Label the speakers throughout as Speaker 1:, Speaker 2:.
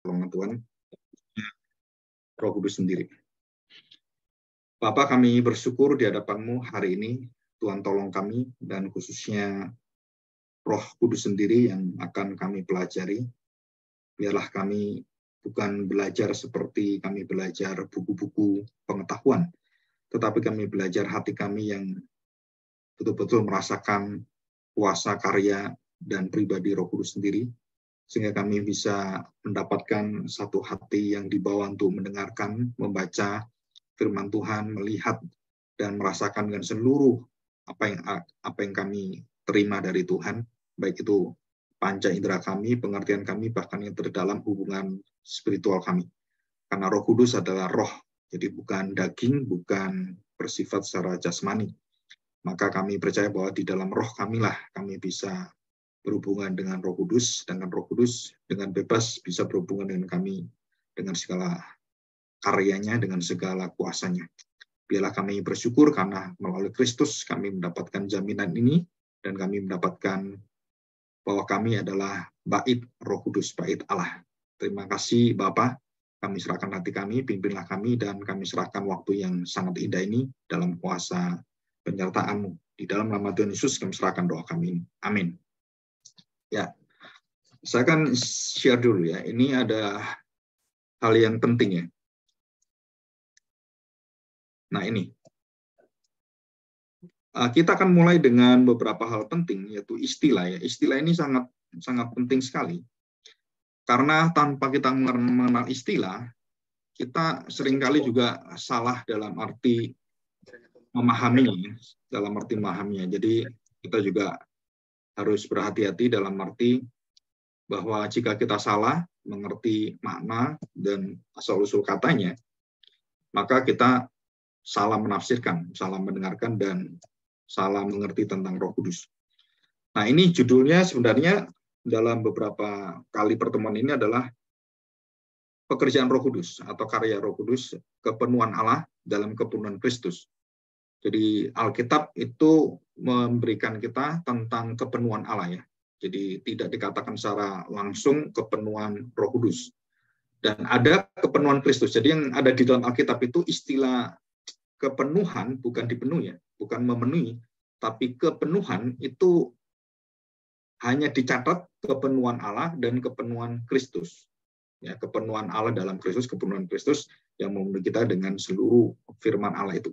Speaker 1: pertolongan Tuhan, Roh Kudus sendiri. Bapa, kami bersyukur di hadapan-Mu hari ini. Tuhan tolong kami, dan khususnya Roh Kudus sendiri yang akan kami pelajari. Biarlah kami bukan belajar seperti kami belajar buku-buku pengetahuan, tetapi kami belajar hati kami yang betul-betul merasakan kuasa karya dan pribadi Roh Kudus sendiri, sehingga kami bisa mendapatkan satu hati yang dibawa untuk mendengarkan, membaca firman Tuhan, melihat dan merasakan dengan seluruh apa yang kami terima dari Tuhan, baik itu panca indera kami, pengertian kami, bahkan yang terdalam hubungan spiritual kami. Karena Roh Kudus adalah roh, jadi bukan daging, bukan bersifat secara jasmani. Maka kami percaya bahwa di dalam roh kamilah kami bisa berhubungan dengan Roh Kudus, dengan Roh Kudus dengan bebas bisa berhubungan dengan kami, dengan segala karyanya, dengan segala kuasanya. Biarlah kami bersyukur karena melalui Kristus kami mendapatkan jaminan ini, dan kami mendapatkan bahwa kami adalah bait Roh Kudus, bait Allah. Terima kasih Bapa, kami serahkan hati kami, pimpinlah kami, dan kami serahkan waktu yang sangat indah ini dalam kuasa penyertaan-Mu. Di dalam nama Tuhan Yesus kami serahkan doa kami. Amin. Ya, saya akan share dulu ya. Ini ada hal yang penting ya. Nah ini, kita akan mulai dengan beberapa hal penting, yaitu istilah ya. Istilah ini sangat penting sekali. Karena tanpa kita mengenal istilah, kita seringkali juga salah dalam arti memahaminya. Jadi kita juga harus berhati-hati dalam arti bahwa jika kita salah mengerti makna dan asal-usul katanya, maka kita salah menafsirkan, salah mendengarkan, dan salah mengerti tentang Roh Kudus. Nah, ini judulnya sebenarnya dalam beberapa kali pertemuan ini adalah pekerjaan Roh Kudus atau karya Roh Kudus, kepenuhan Allah dalam kepenuhan Kristus. Jadi Alkitab itu memberikan kita tentang kepenuhan Allah ya. Jadi tidak dikatakan secara langsung kepenuhan Roh Kudus. Dan ada kepenuhan Kristus. Jadi yang ada di dalam Alkitab itu istilah kepenuhan bukan dipenuhi ya, bukan memenuhi, tapi kepenuhan itu hanya dicatat kepenuhan Allah dan kepenuhan Kristus. Ya, kepenuhan Allah dalam Kristus, kepenuhan Kristus yang memenuhi kita dengan seluruh firman Allah itu.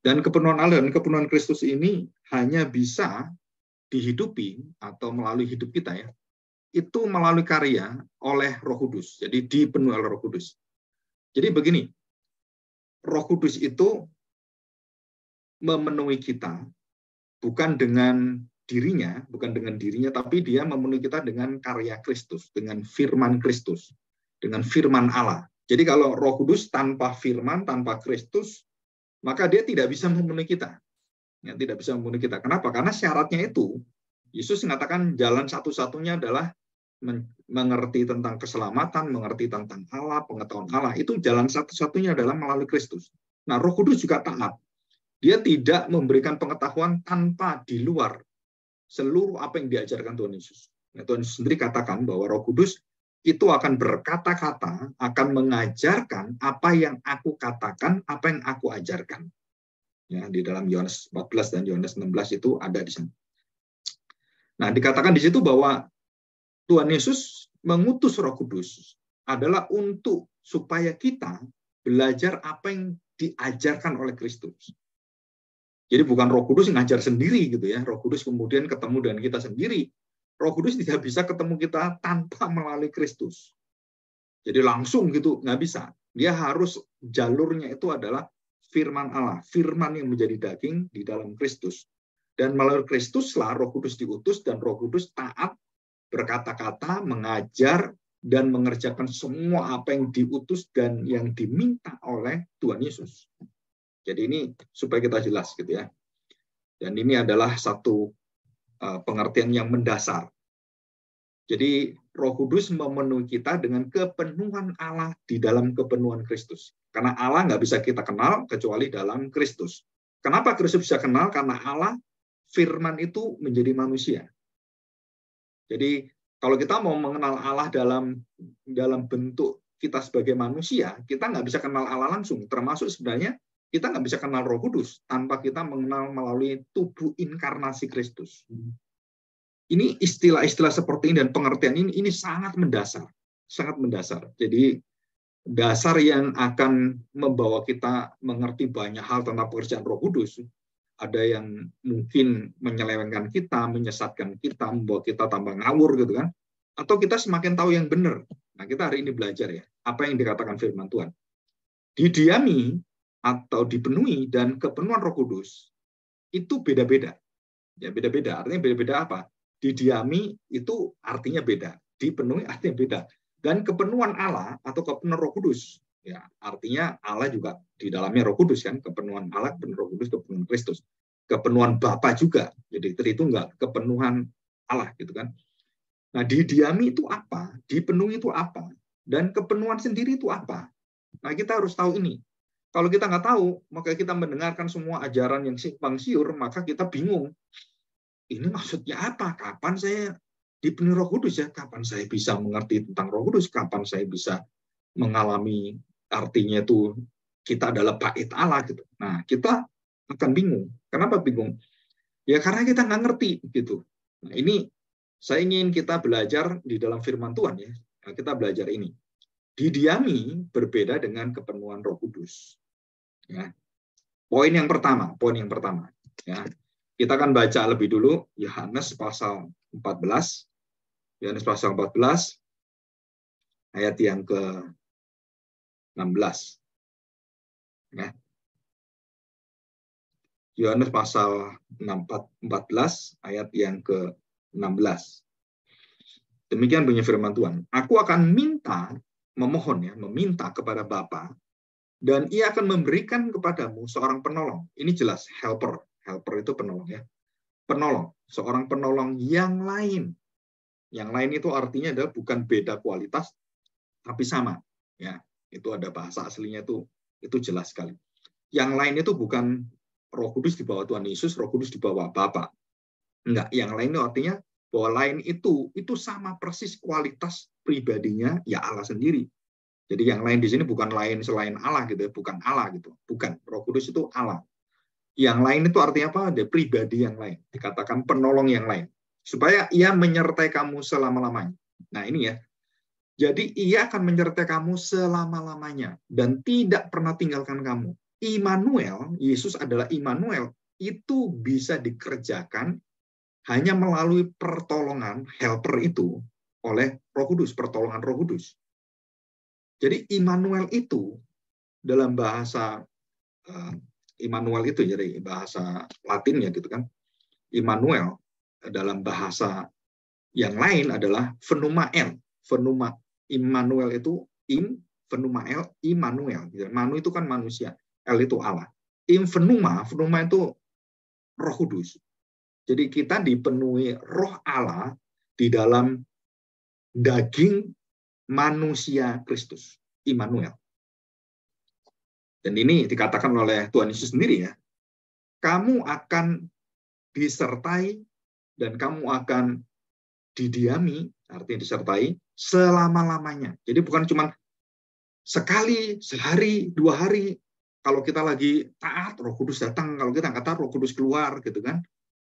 Speaker 1: Dan kepenuhan Allah dan kepenuhan Kristus ini hanya bisa dihidupi atau melalui hidup kita ya, itu melalui karya oleh Roh Kudus. Jadi dipenuhi oleh Roh Kudus. Jadi begini, Roh Kudus itu memenuhi kita bukan dengan dirinya, tapi dia memenuhi kita dengan karya Kristus, dengan firman Kristus, dengan firman Allah. Jadi kalau Roh Kudus tanpa firman, tanpa Kristus, maka dia tidak bisa memenuhi kita. Ya, tidak bisa memenuhi kita. Kenapa? Karena syaratnya itu, Yesus mengatakan jalan satu-satunya adalah mengerti tentang keselamatan, mengerti tentang Allah, pengetahuan Allah. Itu jalan satu-satunya adalah melalui Kristus. Nah, Roh Kudus juga taat. Dia tidak memberikan pengetahuan tanpa di luar seluruh apa yang diajarkan Tuhan Yesus. Nah, Tuhan Yesus sendiri katakan bahwa Roh Kudus itu akan berkata-kata, akan mengajarkan apa yang aku katakan, apa yang aku ajarkan. Ya, di dalam Yohanes 14 dan Yohanes 16 itu ada di sana. Nah, dikatakan di situ bahwa Tuhan Yesus mengutus Roh Kudus adalah untuk supaya kita belajar apa yang diajarkan oleh Kristus. Jadi bukan Roh Kudus yang ngajar sendiri gitu ya. Roh Kudus kemudian ketemu dengan kita sendiri. Roh Kudus tidak bisa ketemu kita tanpa melalui Kristus. Jadi langsung gitu nggak bisa. Dia harus jalurnya itu adalah firman Allah, firman yang menjadi daging di dalam Kristus. Dan melalui Kristuslah Roh Kudus diutus, dan Roh Kudus taat berkata-kata, mengajar, dan mengerjakan semua apa yang diutus dan yang diminta oleh Tuhan Yesus. Jadi ini supaya kita jelas gitu ya. Dan ini adalah satu pengertian yang mendasar. Jadi Roh Kudus memenuhi kita dengan kepenuhan Allah di dalam kepenuhan Kristus. Karena Allah nggak bisa kita kenal kecuali dalam Kristus. Kenapa Kristus bisa kenal? Karena Allah, firman itu menjadi manusia. Jadi Kalau kita mau mengenal Allah dalam bentuk kita sebagai manusia, kita nggak bisa kenal Allah langsung. Termasuk sebenarnya kita nggak bisa kenal Roh Kudus tanpa kita mengenal melalui tubuh inkarnasi Kristus. Ini istilah-istilah seperti ini dan pengertian ini sangat mendasar, sangat mendasar. Jadi dasar yang akan membawa kita mengerti banyak hal tentang pekerjaan Roh Kudus. Ada yang mungkin menyelewengkan kita, menyesatkan kita, membawa kita tambah ngawur gitu kan. Atau kita semakin tahu yang benar. Nah, kita hari ini belajar ya, apa yang dikatakan firman Tuhan. Didiami atau dipenuhi dan kepenuhan Roh Kudus itu beda-beda. Ya, beda-beda. Artinya beda-beda apa? Didiami itu artinya beda. Dipenuhi artinya beda. Dan kepenuhan Allah atau kepenuhan Roh Kudus, ya artinya Allah juga di dalamnya Roh Kudus kan, kepenuhan Allah, kepenuhan Roh Kudus, kepenuhan Kristus, kepenuhan Bapa juga, jadi itu enggak kepenuhan Allah gitu kan. Nah, didiami itu apa, dipenuhi itu apa, dan kepenuhan sendiri itu apa. Nah, kita harus tahu ini. Kalau kita nggak tahu, maka kita mendengarkan semua ajaran yang simpang siur, maka kita bingung. Ini maksudnya apa? Kapan saya dipenuhi Roh Kudus ya? Kapan saya bisa mengerti tentang Roh Kudus? Kapan saya bisa mengalami artinya itu kita adalah bait Allah gitu. Nah, kita akan bingung. Kenapa bingung? Ya karena kita nggak ngerti gitu. Nah, ini saya ingin kita belajar di dalam firman Tuhan ya. Nah, kita belajar ini. Didiami berbeda dengan kepenuhan Roh Kudus. Ya. Poin yang pertama. Ya. Kita akan baca lebih dulu Yohanes pasal 14. Yohanes pasal 14 ayat yang ke-16. Ya. Yohanes pasal 14 ayat yang ke-16. Demikian bunyi firman Tuhan. Aku akan meminta kepada Bapa, dan ia akan memberikan kepadamu seorang penolong. Ini jelas, helper. Helper itu penolong ya. Penolong, seorang penolong yang lain. Yang lain itu artinya adalah bukan beda kualitas, tapi sama. Ya, itu ada bahasa aslinya itu jelas sekali. Yang lain itu bukan Roh Kudus di bawah Tuhan Yesus, Roh Kudus di bawah Bapa. Enggak, yang lain itu artinya bahwa lain itu sama persis kualitas pribadinya ya Allah sendiri. Jadi yang lain di sini bukan lain selain Allah gitu, bukan Allah gitu. Bukan, Roh Kudus itu Allah. Yang lain itu artinya apa? Ada pribadi yang lain. Dikatakan penolong yang lain. Supaya ia menyertai kamu selama-lamanya. Nah ini ya. Jadi ia akan menyertai kamu selama-lamanya. Dan tidak pernah tinggalkan kamu. Immanuel, Yesus adalah Immanuel. Itu bisa dikerjakan hanya melalui pertolongan helper itu oleh Roh Kudus. Pertolongan Roh Kudus. Jadi Immanuel itu dalam bahasa Immanuel itu jadi bahasa Latinnya gitu kan. Immanuel dalam bahasa yang lain adalah Phenumael. Immanuel itu Phenumael, Immanuel. Manu itu kan manusia, El itu Allah. Phenuma itu Roh Kudus. Jadi kita dipenuhi Roh Allah di dalam daging manusia Kristus, Immanuel. Dan ini dikatakan oleh Tuhan Yesus sendiri ya. Kamu akan disertai dan kamu akan didiami, artinya disertai, selama-lamanya. Jadi bukan cuma sekali, sehari, 2 hari. Kalau kita lagi taat, Roh Kudus datang. Kalau kita nggak taat, Roh Kudus keluar, gitu kan.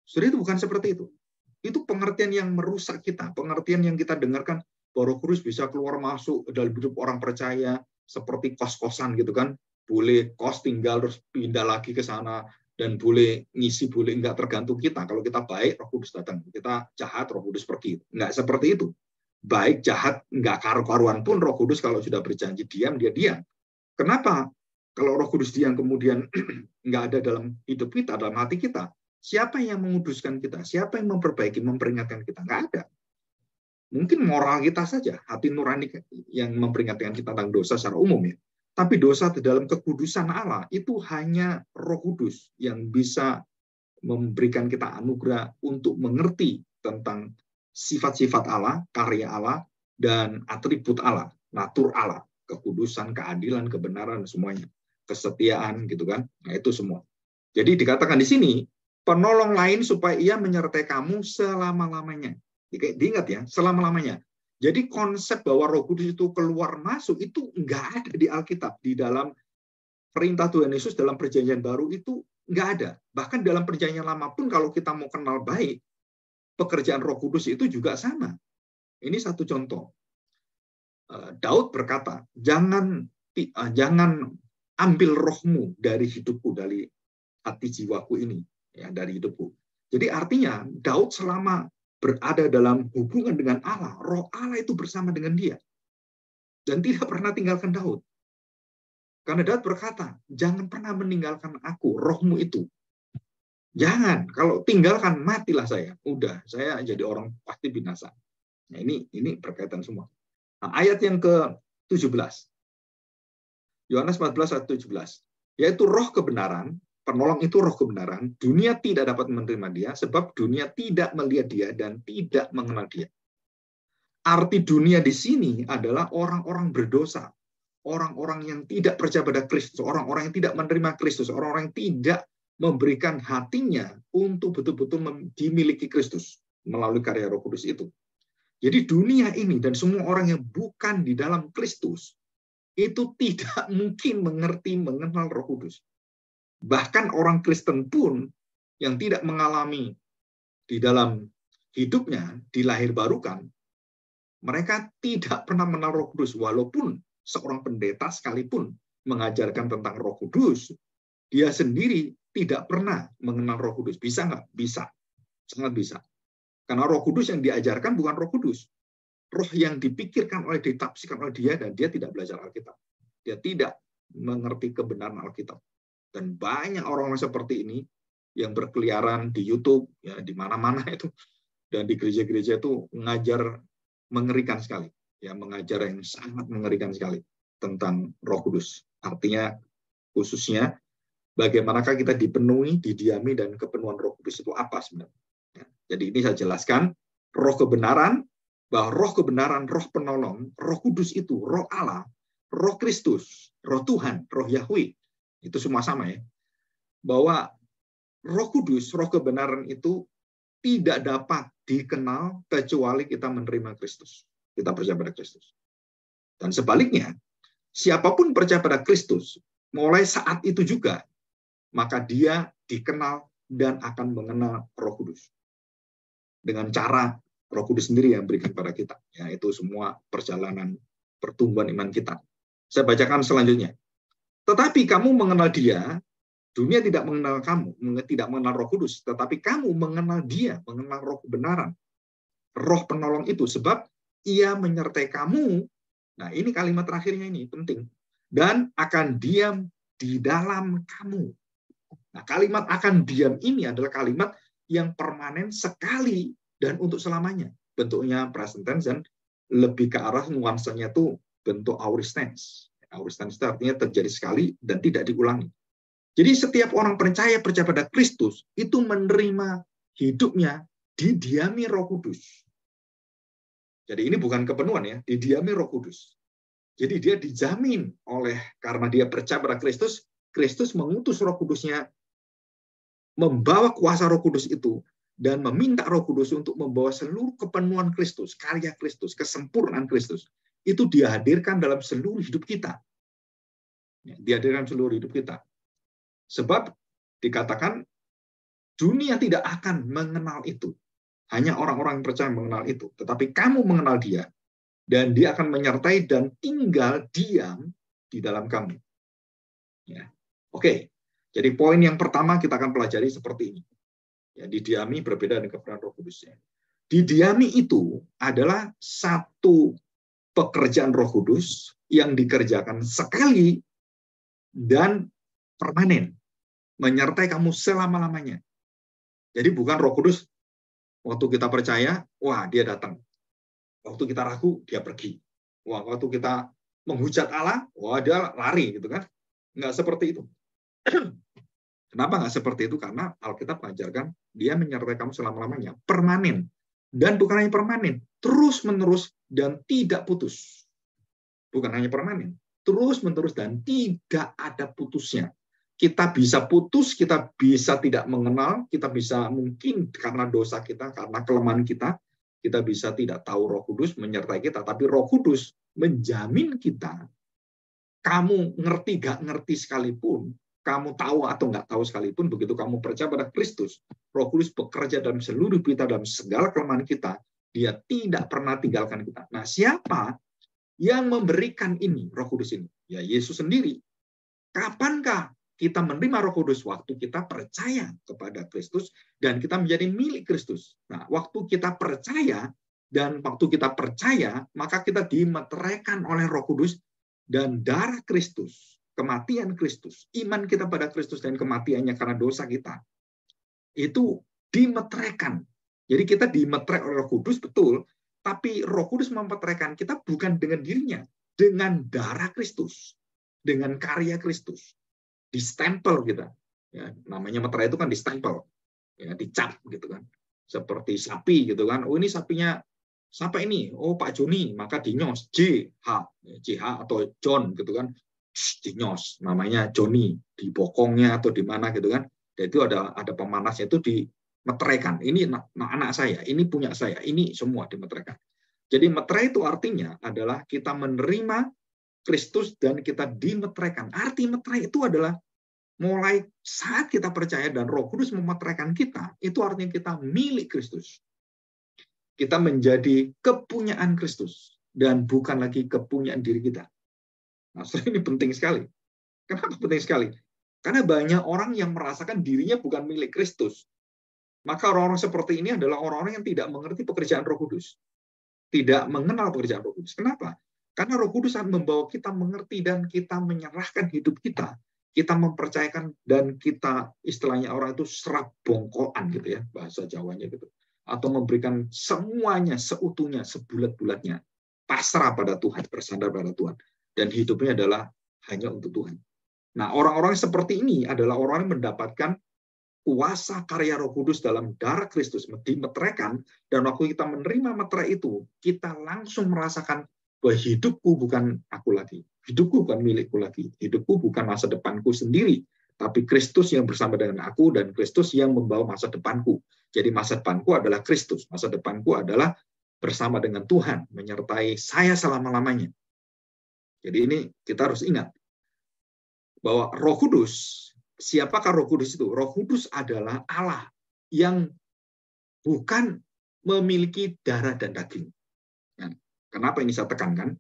Speaker 1: Jadi itu bukan seperti itu. Itu pengertian yang merusak kita. Pengertian yang kita dengarkan, bahwa Roh Kudus bisa keluar masuk dalam hidup orang percaya, seperti kos-kosan gitu kan. Boleh kos tinggal terus pindah lagi ke sana dan boleh ngisi boleh enggak tergantung kita. Kalau kita baik Roh Kudus datang, kita jahat Roh Kudus pergi. Enggak seperti itu. Baik jahat enggak karu-karuan pun Roh Kudus kalau sudah berjanji diam dia diam. Kenapa? Kalau Roh Kudus diam kemudian enggak ada dalam hidup kita, dalam hati kita, siapa yang menguduskan kita? Siapa yang memperbaiki, memperingatkan kita? Enggak ada. Mungkin moral kita saja, hati nurani yang memperingatkan kita tentang dosa secara umum ya. Tapi dosa di dalam kekudusan Allah itu hanya Roh Kudus yang bisa memberikan kita anugerah untuk mengerti tentang sifat-sifat Allah, karya Allah, dan atribut Allah, natur Allah, kekudusan, keadilan, kebenaran, semuanya, kesetiaan, gitu kan? Nah itu semua. Jadi dikatakan di sini penolong lain supaya ia menyertai kamu selama-lamanya. Diingat ya, selama-lamanya. Jadi konsep bahwa Roh Kudus itu keluar masuk itu nggak ada di Alkitab. Di dalam perintah Tuhan Yesus dalam perjanjian baru itu nggak ada. Bahkan dalam perjanjian lama pun kalau kita mau kenal baik, pekerjaan Roh Kudus itu juga sama. Ini satu contoh. Daud berkata, jangan ambil rohmu dari hidupku, dari hati jiwaku ini, ya, dari hidupku. Jadi artinya Daud selama berada dalam hubungan dengan Allah, roh Allah itu bersama dengan dia. Dan tidak pernah tinggalkan Daud. Karena Daud berkata, jangan pernah meninggalkan aku, rohmu itu. Jangan, kalau tinggalkan matilah saya. Udah, saya jadi orang pasti binasa. Nah, ini berkaitan semua. Nah, ayat yang ke-17. Yohanes 14 ayat 17. Yaitu roh kebenaran, penolong itu roh kebenaran, dunia tidak dapat menerima dia, sebab dunia tidak melihat dia dan tidak mengenal dia. Arti dunia di sini adalah orang-orang berdosa, orang-orang yang tidak percaya pada Kristus, orang-orang yang tidak menerima Kristus, orang-orang yang tidak memberikan hatinya untuk betul-betul dimiliki Kristus melalui karya Roh Kudus itu. Jadi dunia ini dan semua orang yang bukan di dalam Kristus itu tidak mungkin mengenal Roh Kudus. Bahkan orang Kristen pun yang tidak mengalami di dalam hidupnya, dilahirbarukan, mereka tidak pernah mengenal Roh Kudus. Walaupun seorang pendeta sekalipun mengajarkan tentang Roh Kudus, dia sendiri tidak pernah mengenal Roh Kudus. Bisa nggak? Bisa. Sangat bisa. Karena Roh Kudus yang diajarkan bukan Roh Kudus. Roh yang dipikirkan ditafsirkan oleh dia, dan dia tidak belajar Alkitab. Dia tidak mengerti kebenaran Alkitab. Dan banyak orang seperti ini yang berkeliaran di YouTube, ya, di mana-mana itu, dan di gereja-gereja itu mengajar mengerikan sekali. Ya, mengajar yang sangat mengerikan sekali tentang Roh Kudus. Artinya, khususnya, bagaimanakah kita dipenuhi, didiami, dan kepenuhan Roh Kudus itu apa sebenarnya. Ya, jadi ini saya jelaskan, roh kebenaran, bahwa roh kebenaran, roh penolong, Roh Kudus itu, roh Allah, roh Kristus, roh Tuhan, roh Yahweh, itu semua sama ya. Bahwa Roh Kudus, roh kebenaran itu tidak dapat dikenal kecuali kita menerima Kristus. Kita percaya pada Kristus. Dan sebaliknya, siapapun percaya pada Kristus, mulai saat itu juga, maka dia dikenal dan akan mengenal Roh Kudus. Dengan cara Roh Kudus sendiri yang berikan pada kita. Ya, itu semua perjalanan pertumbuhan iman kita. Saya bacakan selanjutnya. Tetapi kamu mengenal dia, dunia tidak mengenal kamu, tidak mengenal Roh Kudus, tetapi kamu mengenal dia, mengenal roh kebenaran, roh penolong itu, sebab ia menyertai kamu. Nah, ini kalimat terakhirnya ini penting. Dan akan diam di dalam kamu. Nah, kalimat akan diam ini adalah kalimat yang permanen sekali dan untuk selamanya. Bentuknya present tense dan lebih ke arah nuansanya itu bentuk aorist tense. Aorist tense itu artinya terjadi sekali dan tidak diulangi. Jadi setiap orang percaya pada Kristus itu menerima hidupnya didiami Roh Kudus. Jadi ini bukan kepenuhan ya, didiami Roh Kudus. Jadi dia dijamin karena dia percaya pada Kristus, Kristus mengutus Roh Kudusnya, membawa kuasa Roh Kudus itu, dan meminta Roh Kudus untuk membawa seluruh kepenuhan Kristus, karya Kristus, kesempurnaan Kristus. Itu dihadirkan dalam seluruh hidup kita. Dihadirkan seluruh hidup kita. Sebab dikatakan dunia tidak akan mengenal itu. Hanya orang-orang yang percaya mengenal itu. Tetapi kamu mengenal dia. Dan dia akan menyertai dan tinggal diam di dalam kamu. Ya. Oke. Jadi poin yang pertama kita akan pelajari seperti ini. Ya, didiami berbeda dengan kepenuhan Roh Kudusnya. Didiami itu adalah satu pekerjaan Roh Kudus yang dikerjakan sekali dan permanen. Menyertai kamu selama-lamanya. Jadi bukan Roh Kudus waktu kita percaya, wah dia datang. Waktu kita ragu, dia pergi. Wah, waktu kita menghujat Allah, wah dia lari gitu kan. Nggak seperti itu. Kenapa nggak seperti itu? Karena Alkitab mengajarkan dia menyertai kamu selama-lamanya, permanen. Dan bukan hanya permanen, terus-menerus dan tidak putus. Bukan hanya permanen, terus-menerus dan tidak ada putusnya. Kita bisa putus, kita bisa tidak mengenal, kita bisa mungkin karena dosa kita, karena kelemahan kita Kita bisa tidak tahu Roh Kudus menyertai kita, tapi Roh Kudus menjamin kita, kamu ngerti gak ngerti sekalipun, kamu tahu atau nggak tahu sekalipun, begitu kamu percaya pada Kristus, Roh Kudus bekerja dalam seluruh kita, dalam segala kelemahan kita, dia tidak pernah tinggalkan kita. Nah, siapa yang memberikan ini, Roh Kudus ini? Ya, Yesus sendiri. Kapankah kita menerima Roh Kudus? Waktu kita percaya kepada Kristus dan kita menjadi milik Kristus. Nah, waktu kita percaya maka kita dimeteraikan oleh Roh Kudus dan darah Kristus, kematian Kristus, iman kita pada Kristus dan kematiannya karena dosa kita, itu dimeteraikan. Jadi kita dimeterai oleh Roh Kudus, betul, tapi Roh Kudus memeteraikan kita bukan dengan dirinya, dengan darah Kristus, dengan karya Kristus. Distempel kita. Ya, namanya meterai itu kan distempel. Ya, dicap gitu kan. Seperti sapi gitu kan. Oh, ini sapinya siapa ini? Oh, Pak Joni, maka dinyos JH atau John gitu kan. Dinyos, namanya Joni, di bokongnya atau di mana gitu kan. Dan itu ada pemanasnya, itu dimeteraikan. Ini anak saya, ini punya saya, ini semua dimeteraikan. Jadi meterai itu artinya adalah kita menerima Kristus dan kita dimeteraikan. Arti meterai itu adalah mulai saat kita percaya dan Roh Kudus memeteraikan kita, itu artinya kita milik Kristus. Kita menjadi kepunyaan Kristus dan bukan lagi kepunyaan diri kita. Nah, ini penting sekali. Kenapa penting sekali? Karena banyak orang yang merasakan dirinya bukan milik Kristus. Maka orang-orang seperti ini adalah orang-orang yang tidak mengerti pekerjaan Roh Kudus. Tidak mengenal pekerjaan Roh Kudus. Kenapa? Karena Roh Kudus akan membawa kita mengerti dan kita menyerahkan hidup kita. Kita mempercayakan dan kita, istilahnya orang itu serap bongkoan gitu ya, bahasa Jawanya gitu. Atau memberikan semuanya seutuhnya, sebulat-bulatnya. Pasrah pada Tuhan, bersandar pada Tuhan. Dan hidupnya adalah hanya untuk Tuhan. Nah, orang-orang seperti ini adalah orang yang mendapatkan kuasa karya Roh Kudus dalam darah Kristus, dimeteraikan, dan waktu kita menerima meterai itu, kita langsung merasakan bahwa hidupku bukan aku lagi, hidupku bukan milikku lagi, hidupku bukan masa depanku sendiri, tapi Kristus yang bersama dengan aku dan Kristus yang membawa masa depanku. Jadi masa depanku adalah Kristus, masa depanku adalah bersama dengan Tuhan, menyertai saya selama-lamanya. Jadi ini kita harus ingat bahwa Roh Kudus, siapakah Roh Kudus itu? Roh Kudus adalah Allah yang bukan memiliki darah dan daging. Kenapa ini saya tekankan?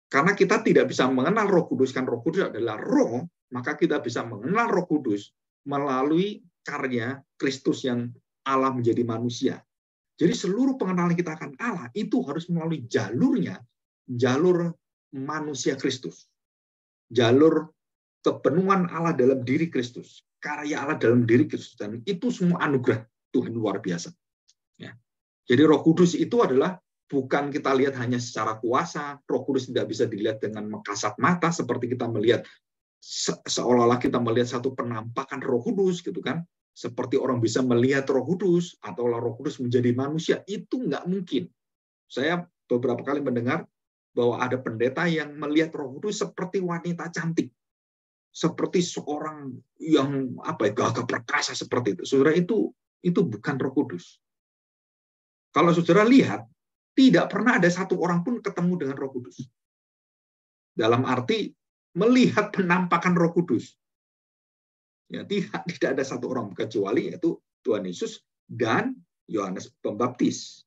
Speaker 1: Karena kita tidak bisa mengenal Roh Kudus, kan Roh Kudus adalah roh, maka kita bisa mengenal Roh Kudus melalui karya Kristus yang Allah menjadi manusia. Jadi seluruh pengenalan kita akan Allah itu harus melalui jalurnya, jalur manusia Kristus. Jalur kepenuhan Allah dalam diri Kristus, karya Allah dalam diri Kristus, dan itu semua anugerah Tuhan luar biasa. Ya. Jadi Roh Kudus itu adalah bukan kita lihat hanya secara kuasa. Roh Kudus tidak bisa dilihat dengan kasat mata seperti kita melihat seolah-olah kita melihat satu penampakan Roh Kudus gitu kan. Seperti orang bisa melihat Roh Kudus atau Roh Kudus menjadi manusia, itu nggak mungkin. Saya beberapa kali mendengar bahwa ada pendeta yang melihat Roh Kudus seperti wanita cantik. Seperti seorang yang gagah perkasa seperti itu. Saudara, itu bukan Roh Kudus. Kalau saudara lihat, tidak pernah ada satu orang pun ketemu dengan Roh Kudus. Dalam arti melihat penampakan Roh Kudus. Ya, tidak ada satu orang kecuali yaitu Tuhan Yesus dan Yohanes Pembaptis.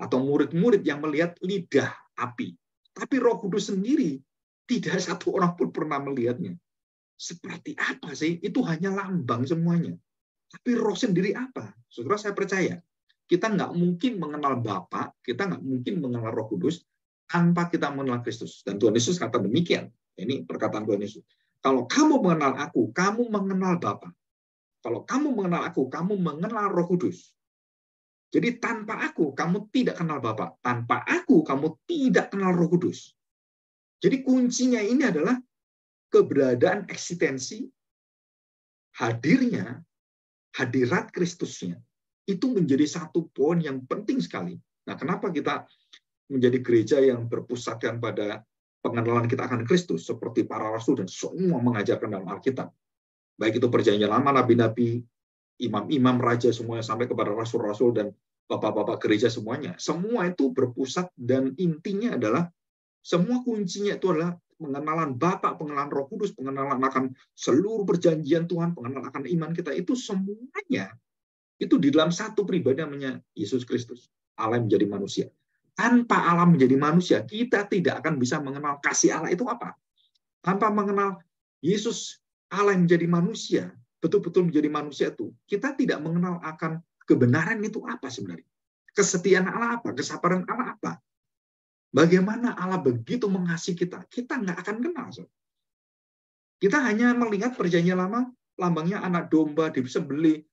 Speaker 1: Atau murid-murid yang melihat lidah api. Tapi Roh Kudus sendiri tidak satu orang pun pernah melihatnya. Seperti apa sih? Itu hanya lambang semuanya. Tapi Roh sendiri apa? Saudara, saya percaya kita nggak mungkin mengenal Bapa, kita nggak mungkin mengenal Roh Kudus tanpa kita mengenal Kristus. Dan Tuhan Yesus kata demikian. Ini perkataan Tuhan Yesus. Kalau kamu mengenal aku, kamu mengenal Bapa. Kalau kamu mengenal aku, kamu mengenal Roh Kudus. Jadi tanpa aku, kamu tidak kenal Bapa. Tanpa aku, kamu tidak kenal Roh Kudus. Jadi kuncinya ini adalah keberadaan eksistensi, hadirnya, hadirat Kristusnya. Itu menjadi satu poin yang penting sekali. Nah, kenapa kita menjadi gereja yang berpusatkan pada pengenalan kita akan Kristus, seperti para rasul dan semua mengajarkan dalam Alkitab. Baik itu perjanjian lama, nabi-nabi, imam-imam, raja, semuanya sampai kepada rasul-rasul dan Bapak-bapak gereja semuanya. Semua itu berpusat dan intinya adalah semua kuncinya itu adalah pengenalan Bapa, pengenalan Roh Kudus, pengenalan akan seluruh perjanjian Tuhan, pengenalan akan iman kita, itu semuanya itu di dalam satu pribadi namanya Yesus Kristus. Allah menjadi manusia. Tanpa Allah menjadi manusia, kita tidak akan bisa mengenal kasih Allah itu apa. Tanpa mengenal Yesus, Allah yang menjadi manusia, betul-betul menjadi manusia itu, kita tidak mengenal akan kebenaran itu apa sebenarnya. Kesetiaan Allah apa, kesabaran Allah apa. Bagaimana Allah begitu mengasihi kita, kita nggak akan kenal. Kita hanya melihat perjanjian lama, lambangnya anak domba disembelih,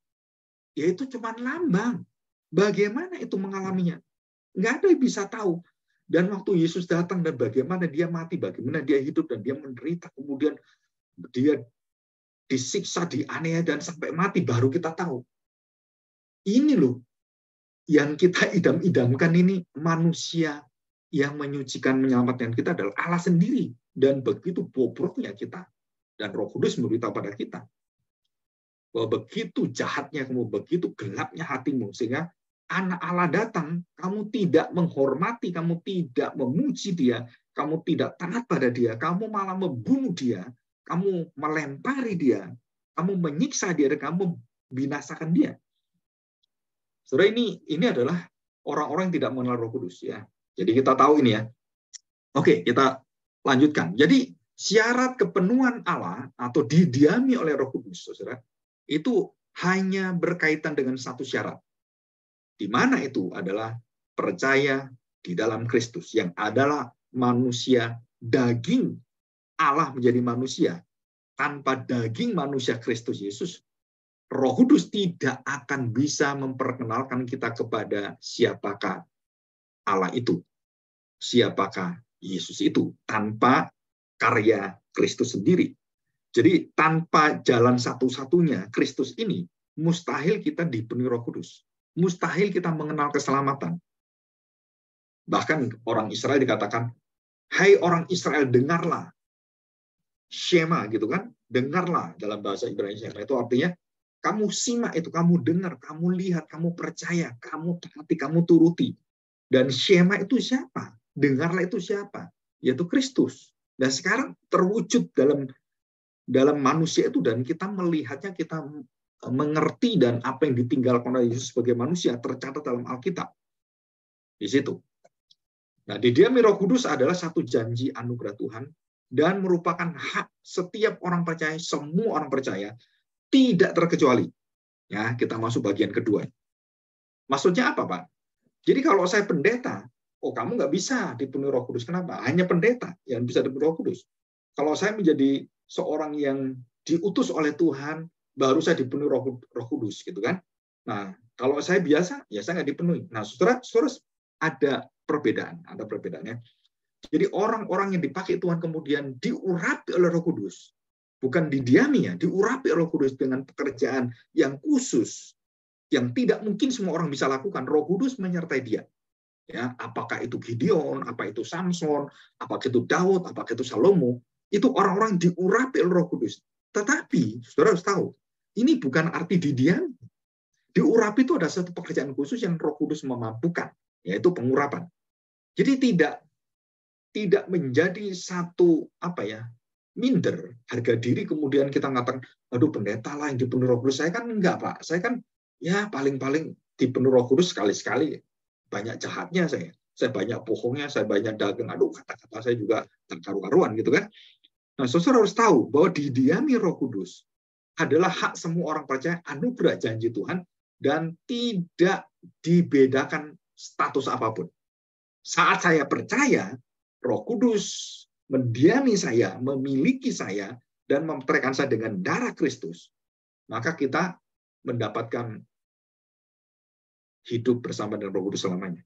Speaker 1: ya itu cuma lambang. Bagaimana itu mengalaminya? Nggak ada yang bisa tahu. Dan waktu Yesus datang dan bagaimana dia mati, bagaimana dia hidup dan dia menderita, kemudian dia disiksa, dianiaya dan sampai mati, baru kita tahu. Ini loh yang kita idam-idamkan, ini manusia yang menyucikan, menyelamatkan kita adalah Allah sendiri. Dan begitu bobroknya kita. Dan Roh Kudus memberitahu pada kita bahwa begitu jahatnya kamu, begitu gelapnya hatimu, sehingga anak Allah datang, kamu tidak menghormati, kamu tidak memuji dia, kamu tidak taat pada dia, kamu malah membunuh dia, kamu melempari dia, kamu menyiksa dia, dan kamu binasakan dia. Saudara, ini adalah orang-orang yang tidak mengenal Roh Kudus, ya. Jadi kita tahu ini, ya. Oke, kita lanjutkan. Jadi syarat kepenuhan Allah atau didiami oleh Roh Kudus, saudara, itu hanya berkaitan dengan satu syarat, di mana itu adalah percaya di dalam Kristus, yang adalah manusia daging Allah menjadi manusia. Tanpa daging manusia Kristus Yesus, Roh Kudus tidak akan bisa memperkenalkan kita kepada siapakah Allah itu, siapakah Yesus itu, tanpa karya Kristus sendiri. Jadi tanpa jalan satu-satunya Kristus ini, mustahil kita dipenuhi Roh Kudus. Mustahil kita mengenal keselamatan. Bahkan orang Israel dikatakan, hai orang Israel, dengarlah. Shema, gitu kan? Dengarlah, dalam bahasa Ibrani Shema itu artinya kamu simak itu, kamu dengar, kamu lihat, kamu percaya, kamu taati, kamu turuti. Dan Shema itu siapa? Dengarlah itu siapa? Yaitu Kristus. Dan sekarang terwujud dalam manusia itu, dan kita melihatnya, kita mengerti, dan apa yang ditinggalkan oleh Yesus sebagai manusia tercatat dalam Alkitab. Di situ. Nah, didiami Roh Kudus adalah satu janji anugerah Tuhan dan merupakan hak setiap orang percaya, semua orang percaya, tidak terkecuali. Ya, kita masuk bagian kedua. Maksudnya apa, Pak? Jadi kalau saya pendeta, kamu nggak bisa dipenuhi Roh Kudus. Kenapa? Hanya pendeta yang bisa dipenuhi Roh Kudus. Kalau saya menjadi seorang yang diutus oleh Tuhan, baru saya dipenuhi Roh Kudus, gitu kan? Nah, kalau saya biasa, ya saya nggak dipenuhi. Nah, saudara, ada perbedaannya. Jadi orang-orang yang dipakai Tuhan kemudian diurapi oleh Roh Kudus, bukan didiami, ya, diurapi oleh Roh Kudus dengan pekerjaan yang khusus, yang tidak mungkin semua orang bisa lakukan. Roh Kudus menyertai dia. Ya, apakah itu Gideon, apa itu Samson, apakah itu Daud, apakah itu Salomo, itu orang-orang diurapi oleh Roh Kudus. Tetapi, saudara harus tahu, ini bukan arti didiami. Diurapi itu ada satu pekerjaan khusus yang Roh Kudus memampukan, yaitu pengurapan. Jadi tidak menjadi satu minder harga diri, kemudian kita mengatakan, aduh pendeta lah yang dipenuhi Roh Kudus. Saya kan enggak, Pak. Saya kan ya paling-paling dipenuhi Roh Kudus sekali-sekali. Banyak jahatnya saya banyak bohongnya, saya banyak dagang. Aduh, kata-kata saya juga terkaru-karuan, gitu kan. Nah, saudara harus tahu bahwa didiami Roh Kudus adalah hak semua orang percaya, anugerah janji Tuhan, dan tidak dibedakan status apapun. Saat saya percaya, Roh Kudus mendiami saya, memiliki saya, dan mempertekan saya dengan darah Kristus, maka kita mendapatkan hidup bersama dengan Roh Kudus selamanya.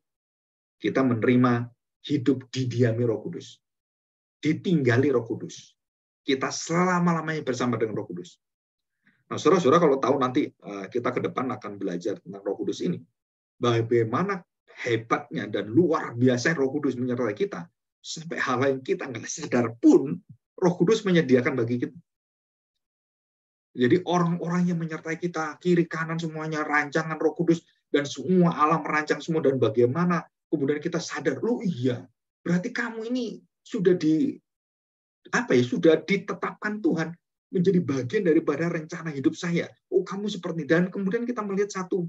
Speaker 1: Kita menerima hidup didiami Roh Kudus, ditinggali Roh Kudus. Kita selama-lamanya bersama dengan Roh Kudus. Nah, saudara-saudara, kalau tahu nanti kita ke depan akan belajar tentang Roh Kudus ini, bagaimana hebatnya dan luar biasa Roh Kudus menyertai kita, sampai hal yang kita nggak sadar pun Roh Kudus menyediakan bagi kita. Jadi orang-orang yang menyertai kita, kiri kanan semuanya rancangan Roh Kudus, dan semua Allah merancang semua, dan bagaimana kemudian kita sadar, loh iya, berarti kamu ini sudah sudah ditetapkan Tuhan menjadi bagian daripada rencana hidup saya. Oh, kamu seperti, dan kemudian kita melihat satu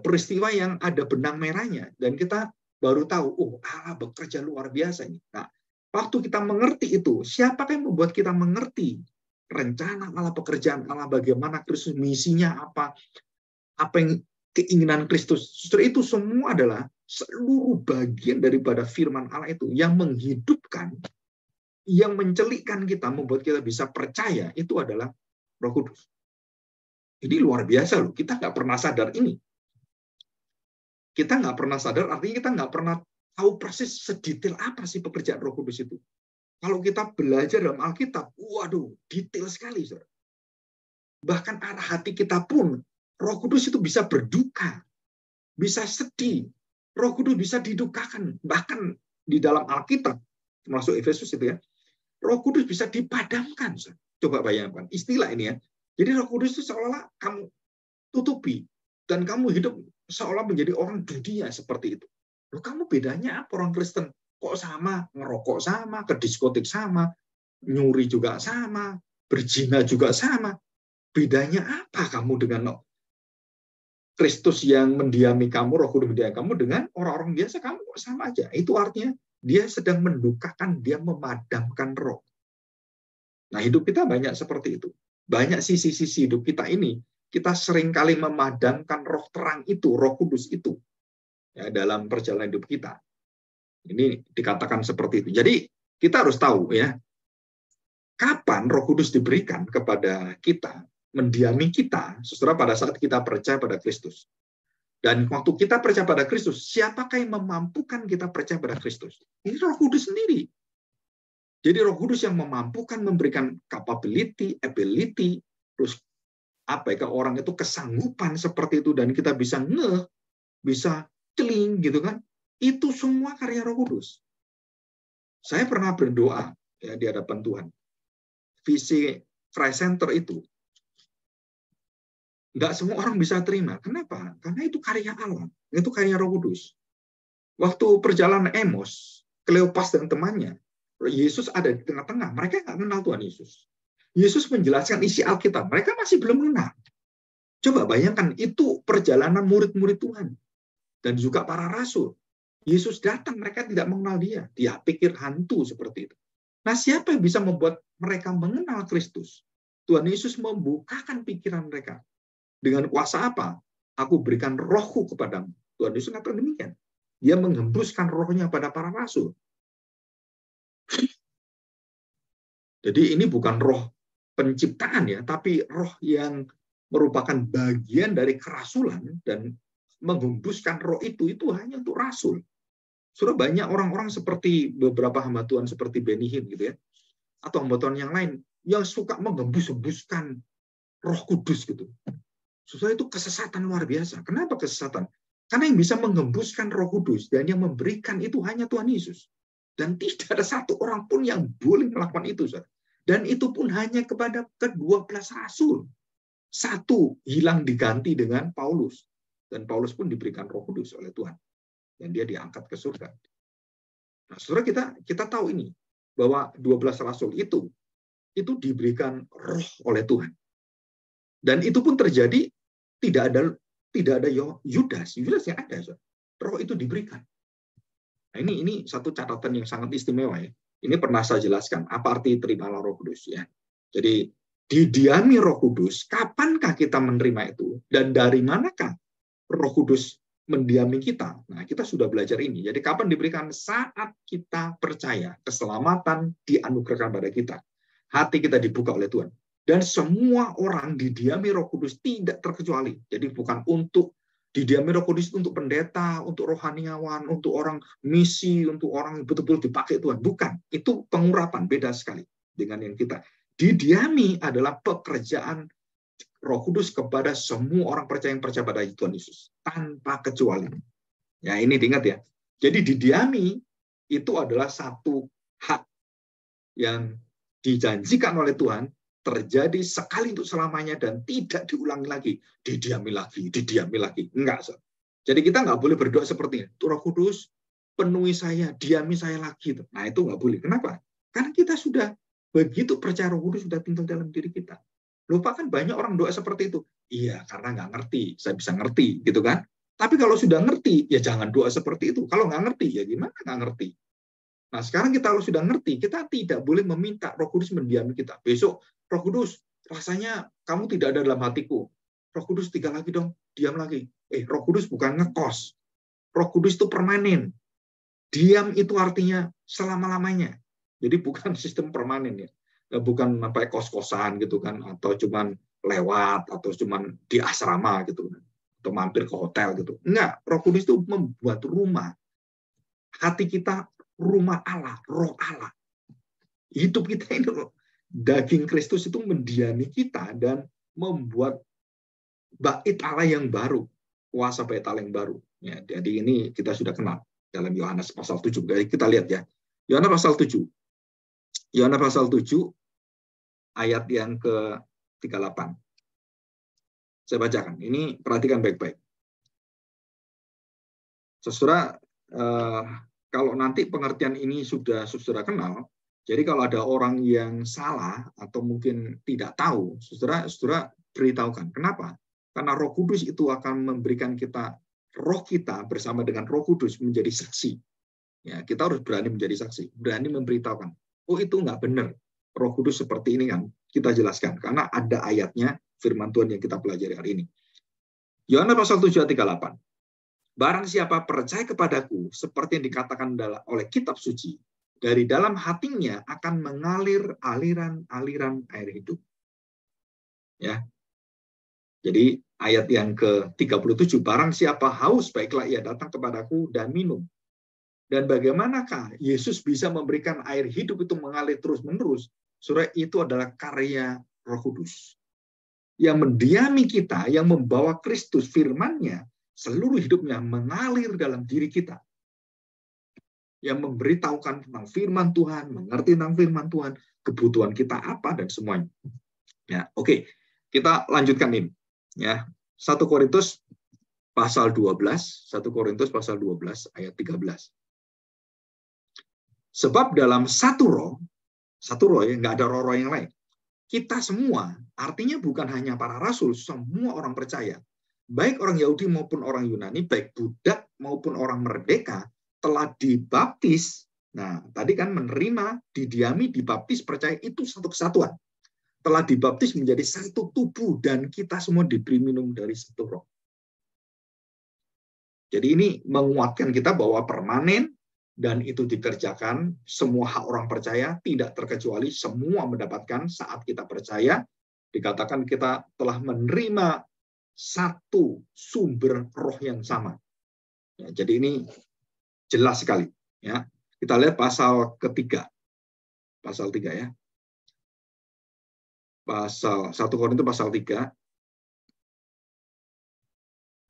Speaker 1: peristiwa yang ada benang merahnya, dan kita baru tahu, oh Allah bekerja luar biasa ini. Nah, waktu kita mengerti itu, siapakah yang membuat kita mengerti rencana Allah, pekerjaan Allah, bagaimana Kristus, misinya apa yang keinginan Kristus. Justru itu semua adalah seluruh bagian daripada firman Allah itu yang menghidupkan, yang mencelikkan kita, membuat kita bisa percaya, itu adalah Roh Kudus. Ini luar biasa loh, kita nggak pernah sadar ini. Kita nggak pernah sadar, artinya kita nggak pernah tahu persis sedetail apa sih pekerjaan Roh Kudus itu. Kalau kita belajar dalam Alkitab, waduh, detail sekali. Saudara. Bahkan arah hati kita pun, Roh Kudus itu bisa berduka, bisa sedih. Roh Kudus bisa didukakan. Bahkan di dalam Alkitab, termasuk Efesus itu ya, Roh Kudus bisa dipadamkan. Saudara. Coba bayangkan, istilah ini ya. Jadi Roh Kudus itu seolah-olah kamu tutupi, dan kamu hidup seolah menjadi orang dunia seperti itu. Loh, kamu bedanya apa orang Kristen? Kok sama? Ngerokok sama, ke diskotik sama, nyuri juga sama, berzina juga sama. Bedanya apa kamu dengan Kristus yang mendiami kamu, Roh Kudus mendiami kamu, dengan orang-orang biasa? Kamu kok sama aja. Itu artinya dia sedang mendukakan, dia memadamkan roh. Nah, hidup kita banyak seperti itu. Banyak sisi-sisi hidup kita ini, kita seringkali memadamkan roh terang itu, Roh Kudus itu, ya, dalam perjalanan hidup kita. Ini dikatakan seperti itu. Jadi kita harus tahu ya, kapan Roh Kudus diberikan kepada kita, mendiami kita, saudara, pada saat kita percaya pada Kristus. Dan waktu kita percaya pada Kristus, siapakah yang memampukan kita percaya pada Kristus? Ini Roh Kudus sendiri. Jadi Roh Kudus yang memampukan, memberikan capability, ability, terus ke orang itu kesanggupan seperti itu, dan kita bisa bisa celing gitu kan. Itu semua karya Roh Kudus. Saya pernah berdoa ya di hadapan Tuhan. Visi Christ Center itu nggak semua orang bisa terima. Kenapa? Karena itu karya Allah, itu karya Roh Kudus. Waktu perjalanan Emos, Kleopas dan temannya, Yesus ada di tengah-tengah. Mereka nggak kenal Tuhan Yesus. Yesus menjelaskan isi Alkitab. Mereka masih belum mengenal. Coba bayangkan, itu perjalanan murid-murid Tuhan. Dan juga para rasul. Yesus datang, mereka tidak mengenal dia. Dia pikir hantu seperti itu. Nah, siapa yang bisa membuat mereka mengenal Kristus? Tuhan Yesus membukakan pikiran mereka. Dengan kuasa apa? Aku berikan rohku kepadamu. Tuhan Yesus mengatakan demikian. Dia menghembuskan rohnya pada para rasul. Jadi ini bukan roh penciptaan ya, tapi roh yang merupakan bagian dari kerasulan, dan menghembuskan roh itu hanya untuk rasul. Sudah banyak orang-orang seperti beberapa hamba Tuhan seperti Benny Hinn gitu ya, atau hamba Tuhan yang lain yang suka menghembus-hembuskan Roh Kudus gitu. Sudah itu kesesatan luar biasa. Kenapa kesesatan? Karena yang bisa menghembuskan Roh Kudus dan yang memberikan itu hanya Tuhan Yesus. Dan tidak ada satu orang pun yang boleh melakukan itu. Dan itu pun hanya kepada ke-12 rasul. Satu hilang diganti dengan Paulus. Dan Paulus pun diberikan Roh Kudus oleh Tuhan. Dan dia diangkat ke surga. Nah, saudara, kita tahu ini, bahwa 12 rasul itu diberikan roh oleh Tuhan. Dan itu pun terjadi, tidak ada Yudas yang ada. Saudara. Roh itu diberikan. Nah, ini satu catatan yang sangat istimewa ya. Ini pernah saya jelaskan apa arti terimalah Roh Kudus ya. Jadi didiami Roh Kudus, kapankah kita menerima itu dan dari manakah Roh Kudus mendiami kita? Nah, kita sudah belajar ini. Jadi kapan diberikan? Saat kita percaya, keselamatan dianugerahkan pada kita. Hati kita dibuka oleh Tuhan. Dan semua orang didiami Roh Kudus tidak terkecuali. Jadi bukan untuk didiami Roh Kudus untuk pendeta, untuk rohaniawan, untuk orang misi, untuk orang betul-betul dipakai Tuhan. Bukan. Itu pengurapan, beda sekali dengan yang kita. Didiami adalah pekerjaan Roh Kudus kepada semua orang percaya yang percaya pada Tuhan Yesus. Tanpa kecuali. Ya, ini diingat ya. Jadi didiami itu adalah satu hak yang dijanjikan oleh Tuhan, terjadi sekali untuk selamanya dan tidak diulangi lagi. Didiami lagi. Enggak. Jadi kita nggak boleh berdoa seperti itu. Roh Kudus, penuhi saya, diami saya lagi. Nah, itu nggak boleh. Kenapa? Karena kita sudah begitu percaya Roh Kudus sudah tinggal dalam diri kita. Lupa kan banyak orang doa seperti itu. Iya, karena nggak ngerti. Saya bisa ngerti, gitu kan? Tapi kalau sudah ngerti, ya jangan doa seperti itu. Kalau nggak ngerti, ya gimana nggak ngerti? Nah, sekarang kita kalau sudah ngerti, kita tidak boleh meminta Roh Kudus mendiami kita. Besok, Roh Kudus, rasanya kamu tidak ada dalam hatiku. Roh Kudus, tinggal lagi dong, diam lagi. Roh Kudus bukan ngekos. Roh Kudus itu permanen. Diam itu artinya selama-lamanya. Jadi bukan sistem permanen ya. Bukan sampai kos-kosan gitu kan, atau cuman lewat, atau cuman di asrama gitu kan, atau mampir ke hotel gitu. Enggak, Roh Kudus itu membuat rumah. Hati kita rumah Allah, roh Allah. Hidup kita ini loh. Daging Kristus itu mendiami kita dan membuat bait Allah yang baru, kuasa bait Allah yang baru. Ya, jadi ini kita sudah kenal dalam Yohanes pasal 7. Jadi kita lihat ya. Yohanes pasal 7. Yohanes pasal 7 ayat yang ke-38. Saya bacakan. Ini perhatikan baik-baik. Saudara, kalau nanti pengertian ini sudah saudara kenal, jadi kalau ada orang yang salah atau mungkin tidak tahu, saudara beritahukan. Kenapa? Karena Roh Kudus itu akan memberikan kita, roh kita bersama dengan Roh Kudus menjadi saksi. Ya, kita harus berani menjadi saksi, berani memberitahukan. Oh, itu nggak benar. Roh Kudus seperti ini kan, kita jelaskan. Karena ada ayatnya firman Tuhan yang kita pelajari hari ini. Yohanes pasal 7 ayat 38. Barang siapa percaya kepadaku, seperti yang dikatakan oleh kitab suci, dari dalam hatinya akan mengalir aliran-aliran air hidup. Ya. Jadi ayat yang ke-37, barang siapa haus, baiklah ia datang kepadaku dan minum. Dan bagaimanakah Yesus bisa memberikan air hidup itu mengalir terus-menerus? Saudara, itu adalah karya Roh Kudus. Yang mendiami kita, yang membawa Kristus firman-Nya, seluruh hidupnya mengalir dalam diri kita. Yang memberitahukan tentang firman Tuhan, mengerti tentang firman Tuhan, kebutuhan kita apa, dan semuanya. Ya, oke. Kita lanjutkan ini. Ya, 1 Korintus pasal 12, 1 Korintus pasal 12 ayat 13. Sebab dalam satu roh ya, nggak ada roh-roh yang lain. Kita semua, artinya bukan hanya para rasul, semua orang percaya, baik orang Yahudi maupun orang Yunani, baik budak maupun orang merdeka, telah dibaptis. Nah, tadi kan menerima, didiami, dibaptis, percaya, itu satu kesatuan. Telah dibaptis menjadi satu tubuh, dan kita semua diberi minum dari satu roh. Jadi ini menguatkan kita bahwa permanen, dan itu dikerjakan, semua hak orang percaya, tidak terkecuali, semua mendapatkan saat kita percaya, dikatakan kita telah menerima satu sumber roh yang sama. Ya, jadi ini jelas sekali. Ya. Kita lihat pasal ketiga. Pasal 3 ya. Pasal 1 Korintus pasal 3,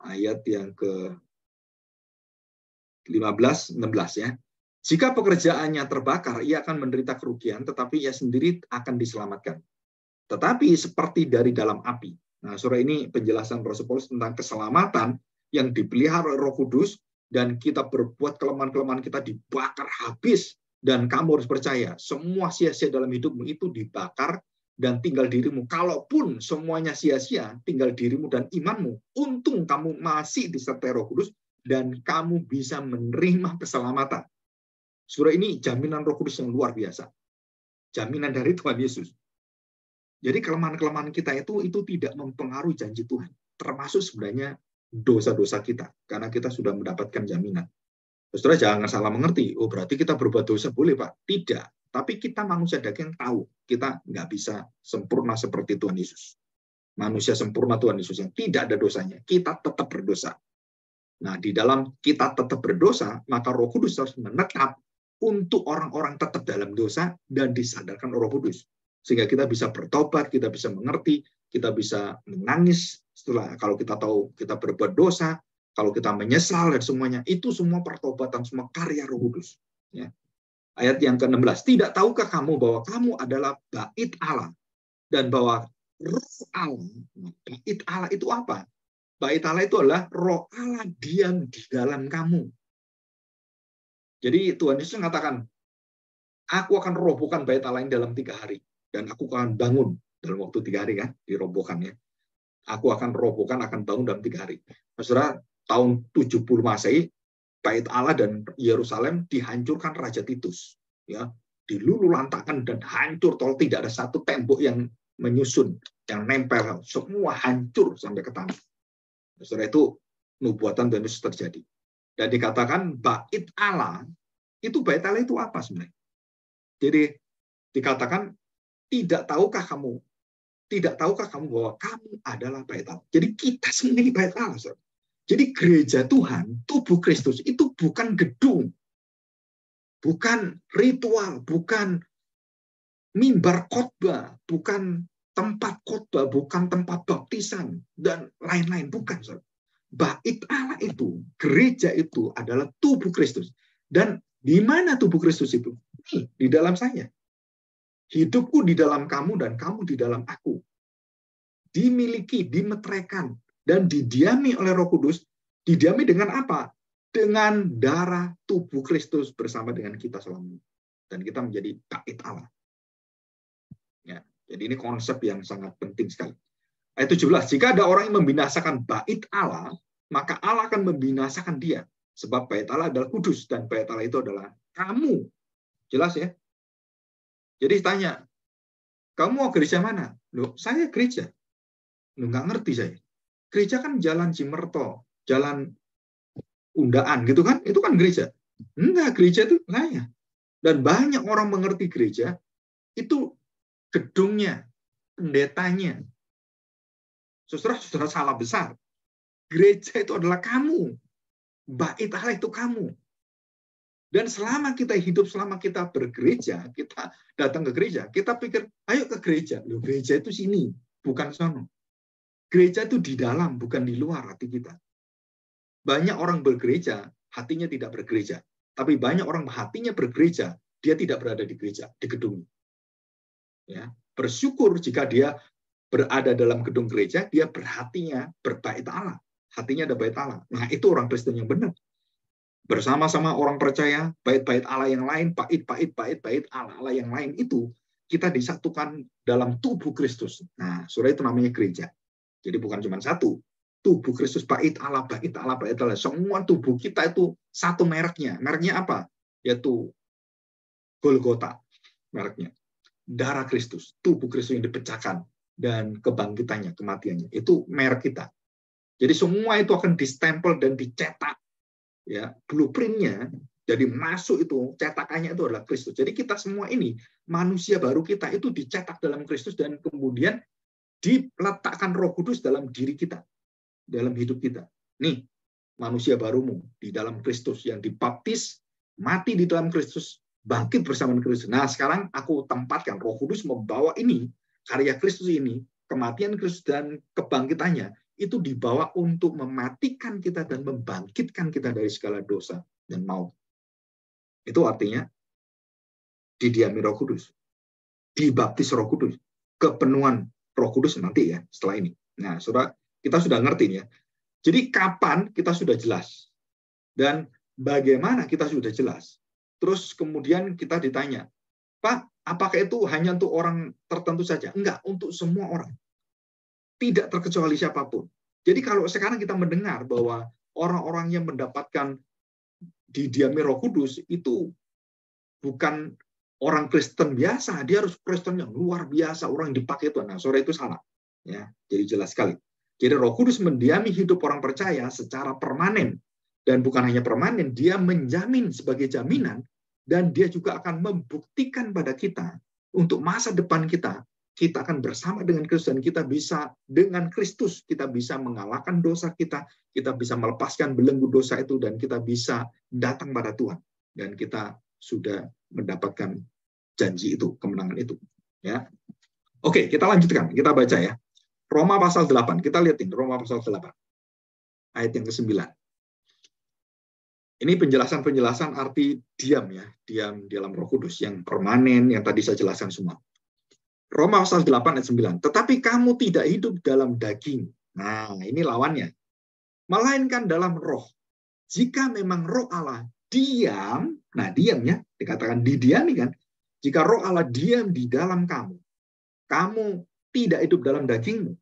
Speaker 1: ayat yang ke-15-16 ya. Jika pekerjaannya terbakar, ia akan menderita kerugian, tetapi ia sendiri akan diselamatkan. Tetapi seperti dari dalam api. Nah, saudara, ini penjelasan Rasul Paulus tentang keselamatan yang dipelihara oleh Roh Kudus, dan kita berbuat kelemahan-kelemahan kita dibakar habis, dan kamu harus percaya, semua sia-sia dalam hidupmu itu dibakar, dan tinggal dirimu. Kalaupun semuanya sia-sia, tinggal dirimu dan imanmu. Untung kamu masih disertai Roh Kudus, dan kamu bisa menerima keselamatan. Saudara, ini jaminan Roh Kudus yang luar biasa. Jaminan dari Tuhan Yesus. Jadi kelemahan-kelemahan kita itu tidak mempengaruhi janji Tuhan. Termasuk sebenarnya dosa-dosa kita. Karena kita sudah mendapatkan jaminan. Saudara, jangan salah mengerti. Oh, berarti kita berbuat dosa boleh, Pak? Tidak. Tapi kita manusia daging tahu. Kita nggak bisa sempurna seperti Tuhan Yesus. Manusia sempurna Tuhan Yesus yang tidak ada dosanya. Kita tetap berdosa. Nah, di dalam kita tetap berdosa, maka Roh Kudus harus menetap untuk orang-orang tetap dalam dosa dan disadarkan Roh Kudus. Sehingga kita bisa bertobat, kita bisa mengerti, kita bisa menangis setelah kalau kita tahu kita berbuat dosa, kalau kita menyesal dan semuanya, itu semua pertobatan, semua karya Roh Kudus. Ya. Ayat yang ke-16, tidak tahukah kamu bahwa kamu adalah bait Allah dan bahwa roh Allah, bait Allah itu apa? Bait Allah itu adalah roh Allah diam di dalam kamu. Jadi Tuhan Yesus mengatakan, aku akan robohkan bait Allah ini dalam 3 hari. Dan aku akan bangun dalam waktu 3 hari, kan, dirobohkannya. Aku akan robohkan, akan bangun dalam 3 hari. Saudara, tahun 70 Masehi, bait Allah dan Yerusalem dihancurkan Raja Titus. Ya, dilululantakkan dan hancur, tol tidak ada satu tembok yang menyusun, yang nempel, semua hancur sampai ke tanah. Saudara, itu nubuatan Tuhan Yesus terjadi. Dan dikatakan bait Allah, itu bait Allah itu apa sebenarnya? Jadi dikatakan, tidak tahukah kamu bahwa kamu adalah bait Allah? Jadi kita sendiri bait Allah. Saudara. Jadi gereja Tuhan, tubuh Kristus, itu bukan gedung, bukan ritual, bukan mimbar khotbah, bukan tempat khotbah, bukan tempat baptisan, dan lain-lain. Bukan, saudara. Bait Allah itu, gereja itu adalah tubuh Kristus. Dan di mana tubuh Kristus itu? Nih, di dalam saya. Hidupku di dalam kamu dan kamu di dalam aku. Dimiliki, dimeteraikan, dan didiami oleh Roh Kudus. Didiami dengan apa? Dengan darah tubuh Kristus bersama dengan kita selamanya. Dan kita menjadi bait Allah. Ya, jadi ini konsep yang sangat penting sekali. Ayat 17, jika ada orang yang membinasakan bait Allah, maka Allah akan membinasakan dia. Sebab bait Allah adalah kudus, dan bait Allah itu adalah kamu. Jelas ya? Jadi tanya, kamu mau gereja mana? Loh, saya gereja. Loh, nggak ngerti saya. Gereja kan jalan Cimerto, jalan Undaan, gitu kan? Itu kan gereja. Enggak, gereja itu saya. Dan banyak orang mengerti gereja, itu gedungnya, pendetanya. Saudara salah besar. Gereja itu adalah kamu. Bait Allah itu kamu. Dan selama kita hidup, selama kita bergereja, kita datang ke gereja, kita pikir, ayo ke gereja. Loh, gereja itu sini, bukan sono. Gereja itu di dalam, bukan di luar hati kita. Banyak orang bergereja, hatinya tidak bergereja. Tapi banyak orang hatinya bergereja, dia tidak berada di gereja, di gedung. Ya, bersyukur jika dia berada dalam gedung gereja, dia berhatinya berbait Allah. Hatinya ada bait Allah. Nah, itu orang Kristen yang benar. Bersama-sama orang percaya, bait-bait Allah yang lain, bait Allah yang lain itu, kita disatukan dalam tubuh Kristus. Nah, saudara, itu namanya gereja. Jadi bukan cuma satu. Tubuh Kristus, bait Allah, bait Allah, bait Allah. Semua tubuh kita itu satu mereknya. Mereknya apa? Yaitu Golgota, mereknya. Darah Kristus, tubuh Kristus yang dipecahkan, dan kebangkitannya, kematiannya. Itu merek kita. Jadi semua itu akan distempel dan dicetak. Ya, blueprint-nya, jadi masuk itu, cetakannya itu adalah Kristus. Jadi kita semua ini, manusia baru kita itu dicetak dalam Kristus, dan kemudian diletakkan Roh Kudus dalam diri kita, dalam hidup kita. Nih, manusia barumu di dalam Kristus, yang dibaptis, mati di dalam Kristus, bangkit bersama Kristus. Nah, sekarang aku tempatkan Roh Kudus membawa ini, karya Kristus ini, kematian Kristus dan kebangkitannya, itu dibawa untuk mematikan kita dan membangkitkan kita dari segala dosa dan maut. Itu artinya didiami Roh Kudus, dibaptis Roh Kudus, kepenuhan Roh Kudus nanti ya setelah ini. Nah, saudara, kita sudah ngerti ya. Jadi kapan kita sudah jelas dan bagaimana kita sudah jelas. Terus kemudian kita ditanya, Pak, apakah itu hanya untuk orang tertentu saja? Enggak, untuk semua orang. Tidak terkecuali siapapun. Jadi kalau sekarang kita mendengar bahwa orang-orang yang mendapatkan didiami Roh Kudus itu bukan orang Kristen biasa, dia harus Kristen yang luar biasa, orang yang dipakai Tuhan. Nah, sore itu salah. Ya, jadi jelas sekali. Jadi Roh Kudus mendiami hidup orang percaya secara permanen. Dan bukan hanya permanen, dia menjamin sebagai jaminan, dan dia juga akan membuktikan pada kita untuk masa depan kita akan bersama dengan Kristus, dan kita bisa dengan Kristus, kita bisa mengalahkan dosa kita bisa melepaskan belenggu dosa itu, dan kita bisa datang pada Tuhan. Dan kita sudah mendapatkan janji itu, kemenangan itu. Ya, oke, kita lanjutkan, kita baca ya. Roma pasal 8, kita lihat ini, Roma pasal 8, ayat yang ke-9. Ini penjelasan arti diam ya, diam di dalam Roh Kudus, yang permanen, yang tadi saya jelaskan semua. Roma pasal 8 ayat 9. Tetapi kamu tidak hidup dalam daging. Nah, ini lawannya. Melainkan dalam roh. Jika memang roh Allah diam, nah diamnya dikatakan didiami kan. Jika roh Allah diam di dalam kamu, kamu tidak hidup dalam dagingmu.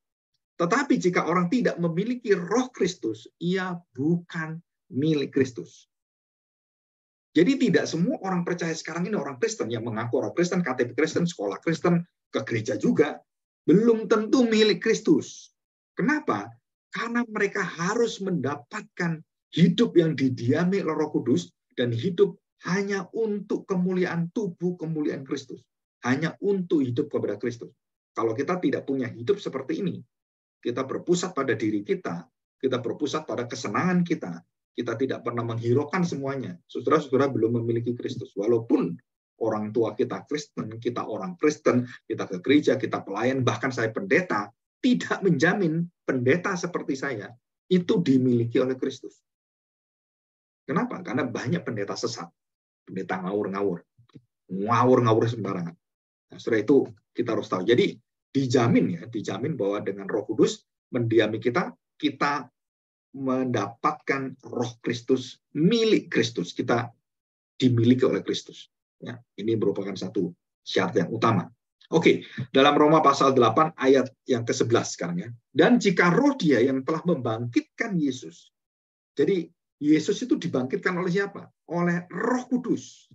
Speaker 1: Tetapi jika orang tidak memiliki roh Kristus, ia bukan milik Kristus. Jadi tidak semua orang percaya sekarang ini orang Kristen yang mengaku orang Kristen, KTP Kristen, sekolah Kristen, ke gereja juga, belum tentu milik Kristus. Kenapa? Karena mereka harus mendapatkan hidup yang didiami oleh Roh Kudus dan hidup hanya untuk kemuliaan tubuh, kemuliaan Kristus. Hanya untuk hidup kepada Kristus. Kalau kita tidak punya hidup seperti ini, kita berpusat pada diri kita berpusat pada kesenangan kita tidak pernah menghiraukan semuanya. Saudara-saudara belum memiliki Kristus. Walaupun orang tua kita Kristen, kita orang Kristen, kita ke gereja, kita pelayan, bahkan saya pendeta, tidak menjamin pendeta seperti saya itu dimiliki oleh Kristus. Kenapa? Karena banyak pendeta sesat. Pendeta ngawur-ngawur. Ngawur-ngawur sembarangan. Nah, setelah itu kita harus tahu. Jadi dijamin bahwa dengan Roh Kudus mendiami kita mendapatkan Roh Kristus, milik Kristus, kita dimiliki oleh Kristus. Ya, ini merupakan satu syarat yang utama. Oke, dalam Roma pasal 8 ayat yang ke-11 sekarang ya. Dan jika roh dia yang telah membangkitkan Yesus. Jadi Yesus itu dibangkitkan oleh siapa? Oleh Roh Kudus.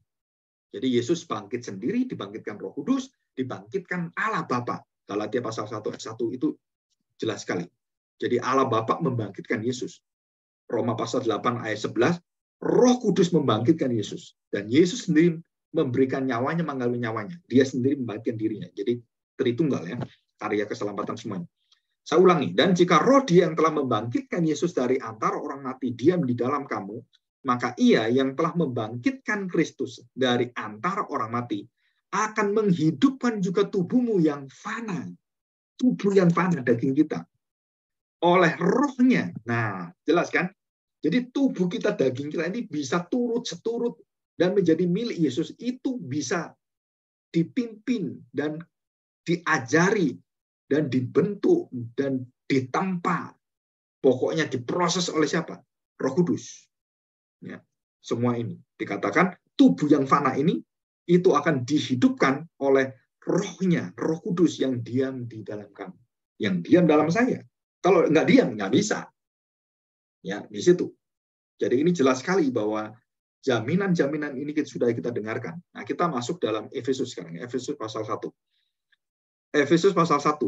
Speaker 1: Jadi Yesus bangkit sendiri, dibangkitkan Roh Kudus, dibangkitkan Allah Bapa. Galatia pasal 1 ayat 1 itu jelas sekali. Jadi Allah Bapa membangkitkan Yesus. Roma pasal 8 ayat 11, Roh Kudus membangkitkan Yesus. Dan Yesus sendiri memberikan nyawanya, menggalui nyawanya. Dia sendiri membangkitkan dirinya. Jadi Tritunggal ya, karya keselamatan semuanya. Saya ulangi, dan jika roh dia yang telah membangkitkan Yesus dari antara orang mati diam di dalam kamu, maka ia yang telah membangkitkan Kristus dari antara orang mati akan menghidupkan juga tubuhmu yang fana. Tubuh yang fana, daging kita. Oleh rohnya. Nah, jelas kan? Jadi tubuh kita, daging kita ini bisa turut-seturut dan menjadi milik Yesus. Itu bisa dipimpin dan diajari dan dibentuk dan ditampa. Pokoknya diproses oleh siapa? Roh Kudus. Ya, semua ini dikatakan tubuh yang fana ini itu akan dihidupkan oleh rohnya, Roh Kudus yang diam di dalam kamu. Yang diam dalam saya. Kalau nggak diam, nggak bisa. Ya, di situ. Jadi ini jelas sekali bahwa jaminan-jaminan ini sudah kita dengarkan. Nah, kita masuk dalam Efesus sekarang. Efesus pasal 1. Efesus pasal 1,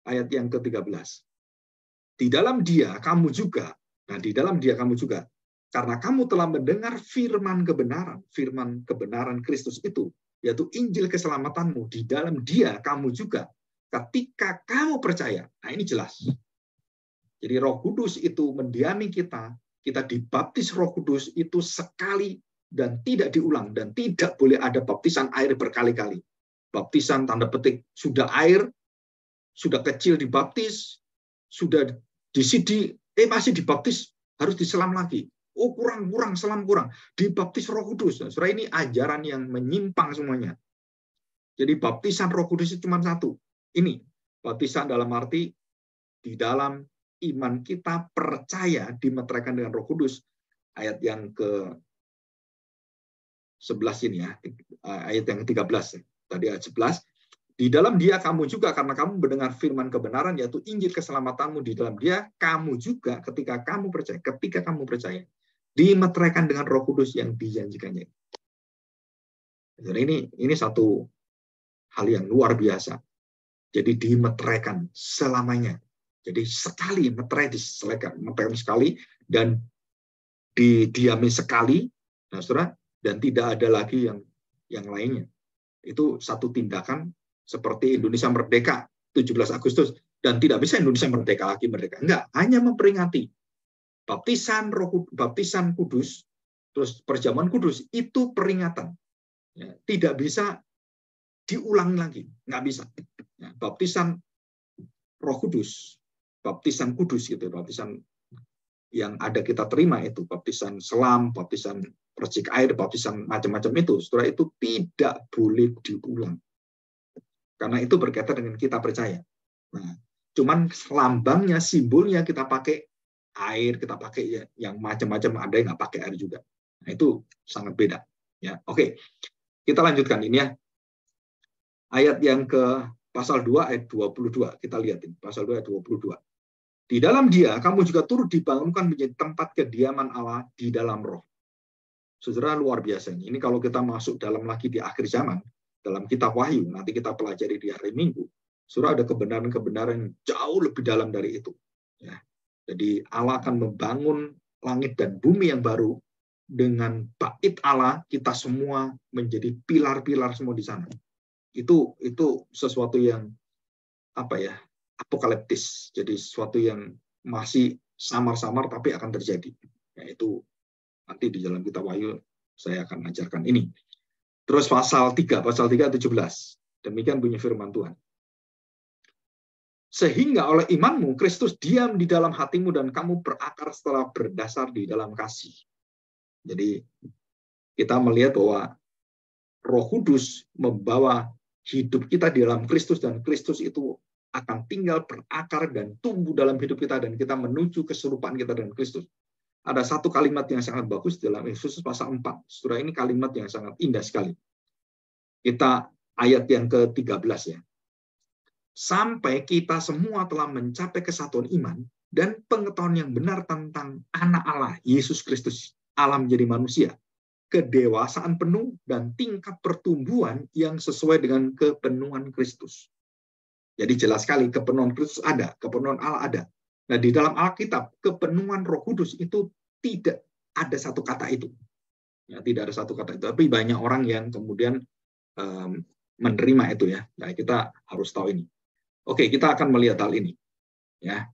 Speaker 1: ayat yang ke-13. Di dalam dia, kamu juga. Nah, di dalam dia, kamu juga. Karena kamu telah mendengar firman kebenaran Kristus itu, yaitu Injil keselamatanmu. Di dalam dia, kamu juga. Ketika kamu percaya. Nah, ini jelas. Jadi Roh Kudus itu mendiami kita dibaptis Roh Kudus itu sekali dan tidak diulang, dan tidak boleh ada baptisan air berkali-kali. Baptisan tanda petik sudah air, sudah kecil dibaptis, sudah disidi, masih dibaptis, harus diselam lagi. Oh kurang, selam kurang. Dibaptis Roh Kudus. Saudara, ini ajaran yang menyimpang semuanya. Jadi baptisan Roh Kudus itu cuma satu. Ini baptisan dalam arti di dalam iman kita percaya dimeteraikan dengan Roh Kudus. Ayat yang ke-11 ini ya, ayat yang ke-13 tadi ayat 11. Di dalam dia kamu juga, karena kamu mendengar firman kebenaran, yaitu Injil keselamatanmu. Di dalam dia kamu juga, ketika kamu percaya, dimeteraikan dengan Roh Kudus yang dijanjikannya. Jadi ini satu hal yang luar biasa. Jadi dimeteraikan selamanya. Jadi sekali meterai sekali dan didiami sekali, nah, saudara, dan tidak ada lagi yang lainnya. Itu satu tindakan seperti Indonesia merdeka 17 Agustus dan tidak bisa Indonesia merdeka lagi. Enggak, hanya memperingati baptisan kudus, terus perjamuan kudus itu peringatan. Ya, tidak bisa diulang lagi, nggak bisa. Ya, baptisan Roh Kudus, baptisan kudus gitu, baptisan yang ada kita terima itu, baptisan selam, baptisan percik air, baptisan macam-macam itu, setelah itu tidak boleh diulang. karena itu berkaitan dengan kita percaya. Nah, cuman lambangnya, simbolnya kita pakai air, kita pakai yang macam-macam, ada yang nggak pakai air juga. Nah, itu sangat beda. Ya, oke. Kita lanjutkan ini ya. Ayat yang ke pasal 2 ayat 22. Kita lihat ini, pasal 2 ayat 22. Di dalam Dia kamu juga turut dibangunkan menjadi tempat kediaman Allah di dalam roh. Saudara, luar biasa ini. Ini kalau kita masuk dalam lagi di akhir zaman, dalam kitab Wahyu, nanti kita pelajari di hari Minggu, saudara, ada kebenaran-kebenaran yang jauh lebih dalam dari itu. Ya. Jadi Allah akan membangun langit dan bumi yang baru dengan bait Allah, kita semua menjadi pilar-pilar semua di sana. Itu sesuatu yang apa ya? Apokaliptis. Jadi sesuatu yang masih samar-samar tapi akan terjadi. Yaitu nanti di dalam kitab Wahyu saya akan ajarkan ini. Terus pasal 3 17. Demikian bunyi firman Tuhan. Sehingga oleh imanmu Kristus diam di dalam hatimu dan kamu berakar setelah berdasar di dalam kasih. Jadi kita melihat bahwa Roh Kudus membawa hidup kita di dalam Kristus, dan Kristus itu akan tinggal berakar dan tumbuh dalam hidup kita, dan kita menuju keserupaan kita dengan Kristus. Ada satu kalimat yang sangat bagus dalam Efesus pasal 4. Saudara, ini kalimat yang sangat indah sekali. Kita ayat yang ke-13 ya. Sampai kita semua telah mencapai kesatuan iman dan pengetahuan yang benar tentang Anak Allah, Yesus Kristus, Allah menjadi manusia, kedewasaan penuh dan tingkat pertumbuhan yang sesuai dengan kepenuhan Kristus. Jadi jelas sekali kepenuhan Kristus ada, kepenuhan Allah ada. Nah, di dalam Alkitab, kepenuhan Roh Kudus itu tidak ada satu kata itu. Ya, tidak ada satu kata itu. Tapi banyak orang yang kemudian menerima itu ya. Nah, kita harus tahu ini. Oke, kita akan melihat hal ini. Ya,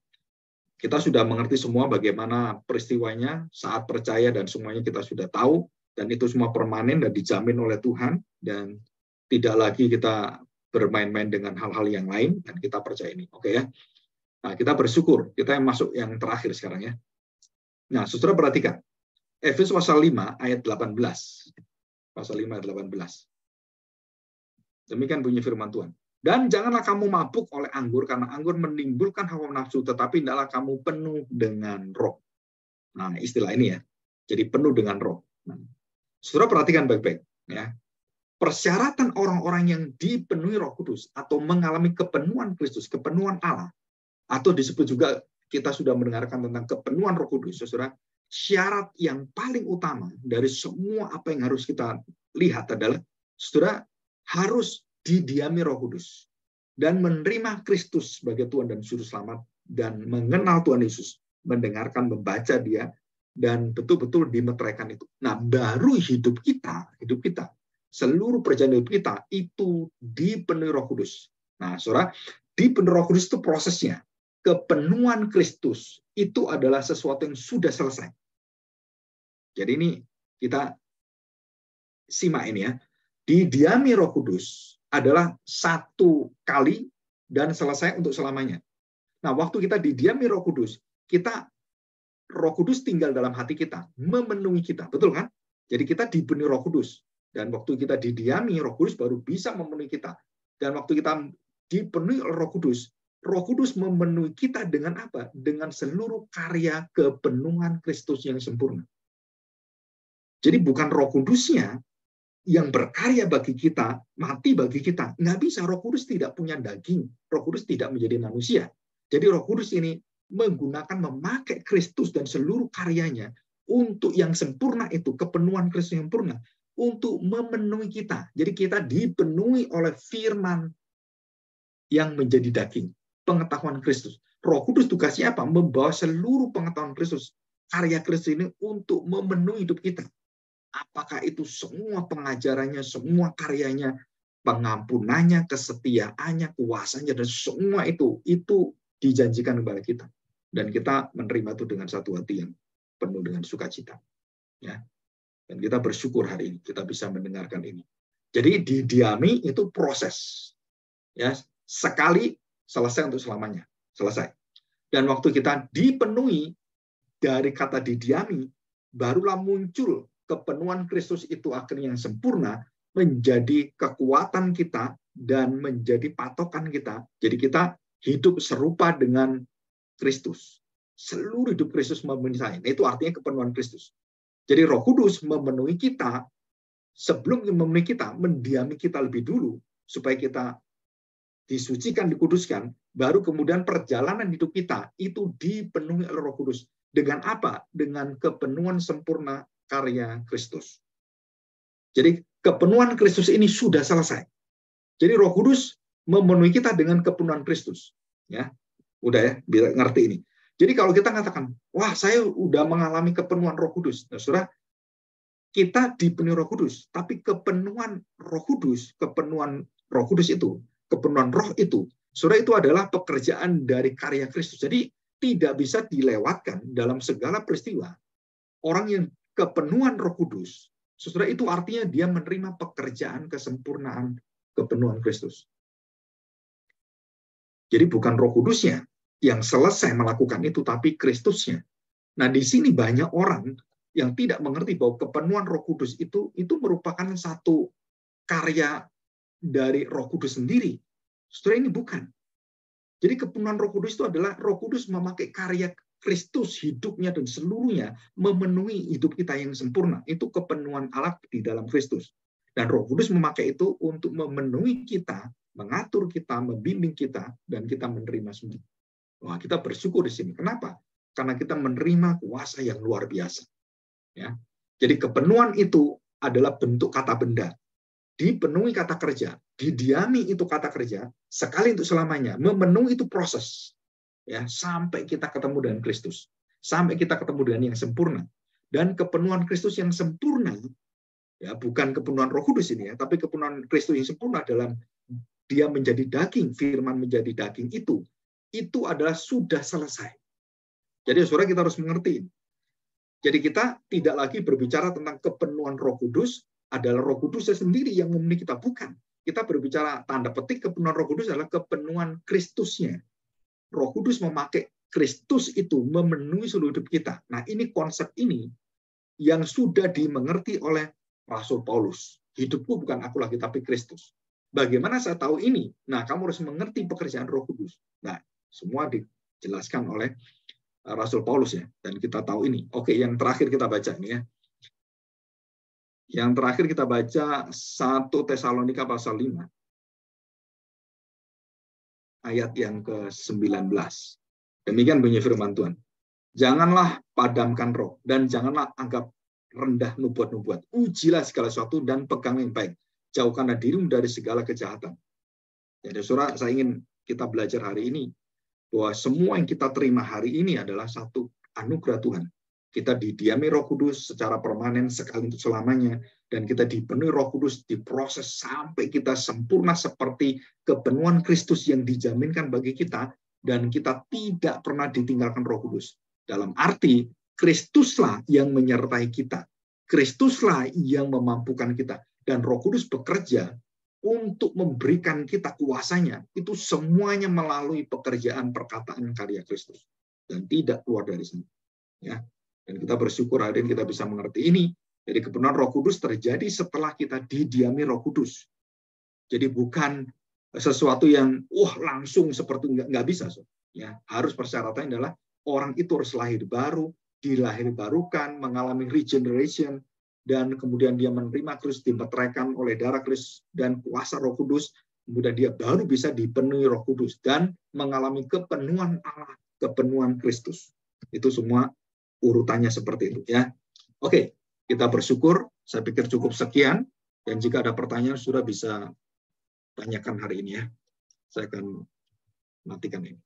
Speaker 1: kita sudah mengerti semua bagaimana peristiwanya saat percaya, dan semuanya kita sudah tahu, dan itu semua permanen dan dijamin oleh Tuhan, dan tidak lagi kita bermain-main dengan hal-hal yang lain, dan kita percaya ini. Oke ya. Nah, kita bersyukur. Kita yang masuk yang terakhir sekarang ya. Nah, saudara perhatikan. Efesus pasal 5 ayat 18. Pasal 5 ayat 18. Demikian bunyi firman Tuhan. Dan janganlah kamu mabuk oleh anggur, karena anggur menimbulkan hawa nafsu, tetapi hendaklah kamu penuh dengan roh. Nah, istilah ini ya. Jadi penuh dengan roh. Nah, saudara perhatikan baik-baik. Ya. Persyaratan orang-orang yang dipenuhi Roh Kudus atau mengalami kepenuhan Kristus, kepenuhan Allah, atau disebut juga kita sudah mendengarkan tentang kepenuhan Roh Kudus, saudara, syarat yang paling utama dari semua apa yang harus kita lihat adalah, saudara, harus didiami Roh Kudus dan menerima Kristus sebagai Tuhan dan Juru Selamat, dan mengenal Tuhan Yesus, mendengarkan, membaca Dia, dan betul-betul dimeteraikan itu. Nah, baru hidup kita, seluruh perjalanan hidup kita itu dipenuhi Roh Kudus. Nah, saudara, dipenuhi Roh Kudus itu prosesnya. Kepenuhan Kristus itu adalah sesuatu yang sudah selesai. Jadi ini kita simak ini ya. Didiami Roh Kudus adalah satu kali dan selesai untuk selamanya. Nah, waktu kita didiami Roh Kudus, Roh Kudus tinggal dalam hati kita, memenuhi kita, betul kan? Jadi kita dipenuhi Roh Kudus, dan waktu kita didiami Roh Kudus baru bisa memenuhi kita. Dan waktu kita dipenuhi Roh Kudus memenuhi kita dengan apa? Dengan seluruh karya kepenuhan Kristus yang sempurna. Jadi bukan Roh Kudusnya yang berkarya bagi kita, mati bagi kita. Nggak bisa, Roh Kudus tidak punya daging. Roh Kudus tidak menjadi manusia. Jadi Roh Kudus ini memakai Kristus dan seluruh karyanya untuk yang sempurna itu, kepenuhan Kristus yang sempurna, untuk memenuhi kita. Jadi kita dipenuhi oleh firman yang menjadi daging, pengetahuan Kristus. Roh Kudus tugasnya apa? Membawa seluruh pengetahuan Kristus, karya Kristus ini untuk memenuhi hidup kita. Apakah itu semua pengajarannya, semua karyanya, pengampunannya, kesetiaannya, kuasanya, dan semua itu dijanjikan kepada kita. Dan kita menerima itu dengan satu hati yang penuh dengan sukacita. Ya. Dan kita bersyukur hari ini kita bisa mendengarkan ini. Jadi didiami itu proses. Ya, sekali selesai untuk selamanya. Selesai. Dan waktu kita dipenuhi dari kata didiami, barulah muncul kepenuhan Kristus itu akhirnya yang sempurna, menjadi kekuatan kita dan menjadi patokan kita. Jadi kita hidup serupa dengan Kristus. Seluruh hidup Kristus memenuhi saya. Itu artinya kepenuhan Kristus. Jadi Roh Kudus memenuhi kita, sebelum memenuhi kita, mendiami kita lebih dulu, supaya kita disucikan, dikuduskan, baru kemudian perjalanan hidup kita itu dipenuhi oleh Roh Kudus. Dengan apa? Dengan kepenuhan sempurna karya Kristus. Jadi kepenuhan Kristus ini sudah selesai. Jadi Roh Kudus memenuhi kita dengan kepenuhan Kristus. Ya, udah ya, biar ngerti ini. Jadi kalau kita katakan, wah saya udah mengalami kepenuhan Roh Kudus, nah saudara, kita dipenuhi Roh Kudus, tapi kepenuhan Roh Kudus itu, kepenuhan Roh itu, saudara, itu adalah pekerjaan dari karya Kristus. Jadi tidak bisa dilewatkan dalam segala peristiwa. Orang yang kepenuhan Roh Kudus, saudara, itu artinya dia menerima pekerjaan kesempurnaan kepenuhan Kristus. Jadi bukan Roh Kudusnya yang selesai melakukan itu, tapi Kristusnya. Nah, di sini banyak orang yang tidak mengerti bahwa kepenuhan Roh Kudus itu merupakan satu karya dari Roh Kudus sendiri. Saudara, ini bukan. Jadi kepenuhan Roh Kudus itu adalah Roh Kudus memakai karya Kristus, hidupnya dan seluruhnya memenuhi hidup kita yang sempurna. Itu kepenuhan Allah di dalam Kristus. Dan Roh Kudus memakai itu untuk memenuhi kita, mengatur kita, membimbing kita, dan kita menerima semua. Wah, kita bersyukur di sini. Kenapa? Karena kita menerima kuasa yang luar biasa. Ya. Jadi kepenuhan itu adalah bentuk kata benda. Dipenuhi kata kerja, didiami itu kata kerja, sekali untuk selamanya. Memenuhi itu proses. Ya, sampai kita ketemu dengan Kristus. Sampai kita ketemu dengan yang sempurna. Dan kepenuhan Kristus yang sempurna, ya, bukan kepenuhan Roh Kudus ini ya, tapi kepenuhan Kristus yang sempurna dalam dia menjadi daging, firman menjadi daging itu adalah sudah selesai. Jadi saudara, kita harus mengerti. Jadi kita tidak lagi berbicara tentang kepenuhan Roh Kudus, adalah Roh Kudus sendiri yang memenuhi kita. Bukan. Kita berbicara tanda petik kepenuhan Roh Kudus adalah kepenuhan Kristusnya. Roh Kudus memakai Kristus itu memenuhi seluruh hidup kita. Nah, ini konsep ini yang sudah dimengerti oleh Rasul Paulus. Hidupku bukan aku lagi, tapi Kristus. Bagaimana saya tahu ini? Nah, kamu harus mengerti pekerjaan Roh Kudus. Nah, semua dijelaskan oleh Rasul Paulus ya, dan kita tahu ini. Oke, yang terakhir kita baca ini ya. Yang terakhir kita baca 1 Tesalonika pasal 5 ayat yang ke-19. Demikian bunyi firman Tuhan. Janganlah padamkan roh dan janganlah anggap rendah nubuat-nubuat. Ujilah segala sesuatu dan pegang yang baik. Jauhkanlah dirimu dari segala kejahatan. Jadi saudara, saya ingin kita belajar hari ini bahwa semua yang kita terima hari ini adalah satu anugerah Tuhan. Kita didiami Roh Kudus secara permanen sekali untuk selamanya, dan kita dipenuhi Roh Kudus, diproses sampai kita sempurna seperti kepenuhan Kristus yang dijaminkan bagi kita, dan kita tidak pernah ditinggalkan Roh Kudus. Dalam arti, Kristuslah yang menyertai kita. Kristuslah yang memampukan kita. Dan Roh Kudus bekerja untuk memberikan kita kuasanya, itu semuanya melalui pekerjaan perkataan karya Kristus dan tidak keluar dari sini. Ya, dan kita bersyukur hari ini kita bisa mengerti ini. Jadi kebenaran Roh Kudus terjadi setelah kita didiami Roh Kudus. Jadi bukan sesuatu yang langsung seperti nggak bisa. Ya, harus persyaratannya adalah orang itu harus lahir baru, dilahir barukan, mengalami regeneration, dan kemudian dia menerima Kristus, dimeteraikan oleh darah Kristus dan kuasa Roh Kudus, kemudian dia baru bisa dipenuhi Roh Kudus dan mengalami kepenuhan Allah, kepenuhan Kristus. Itu semua urutannya seperti itu ya. Oke, kita bersyukur. Saya pikir cukup sekian, dan jika ada pertanyaan sudah bisa tanyakan hari ini ya. Saya akan matikan ini.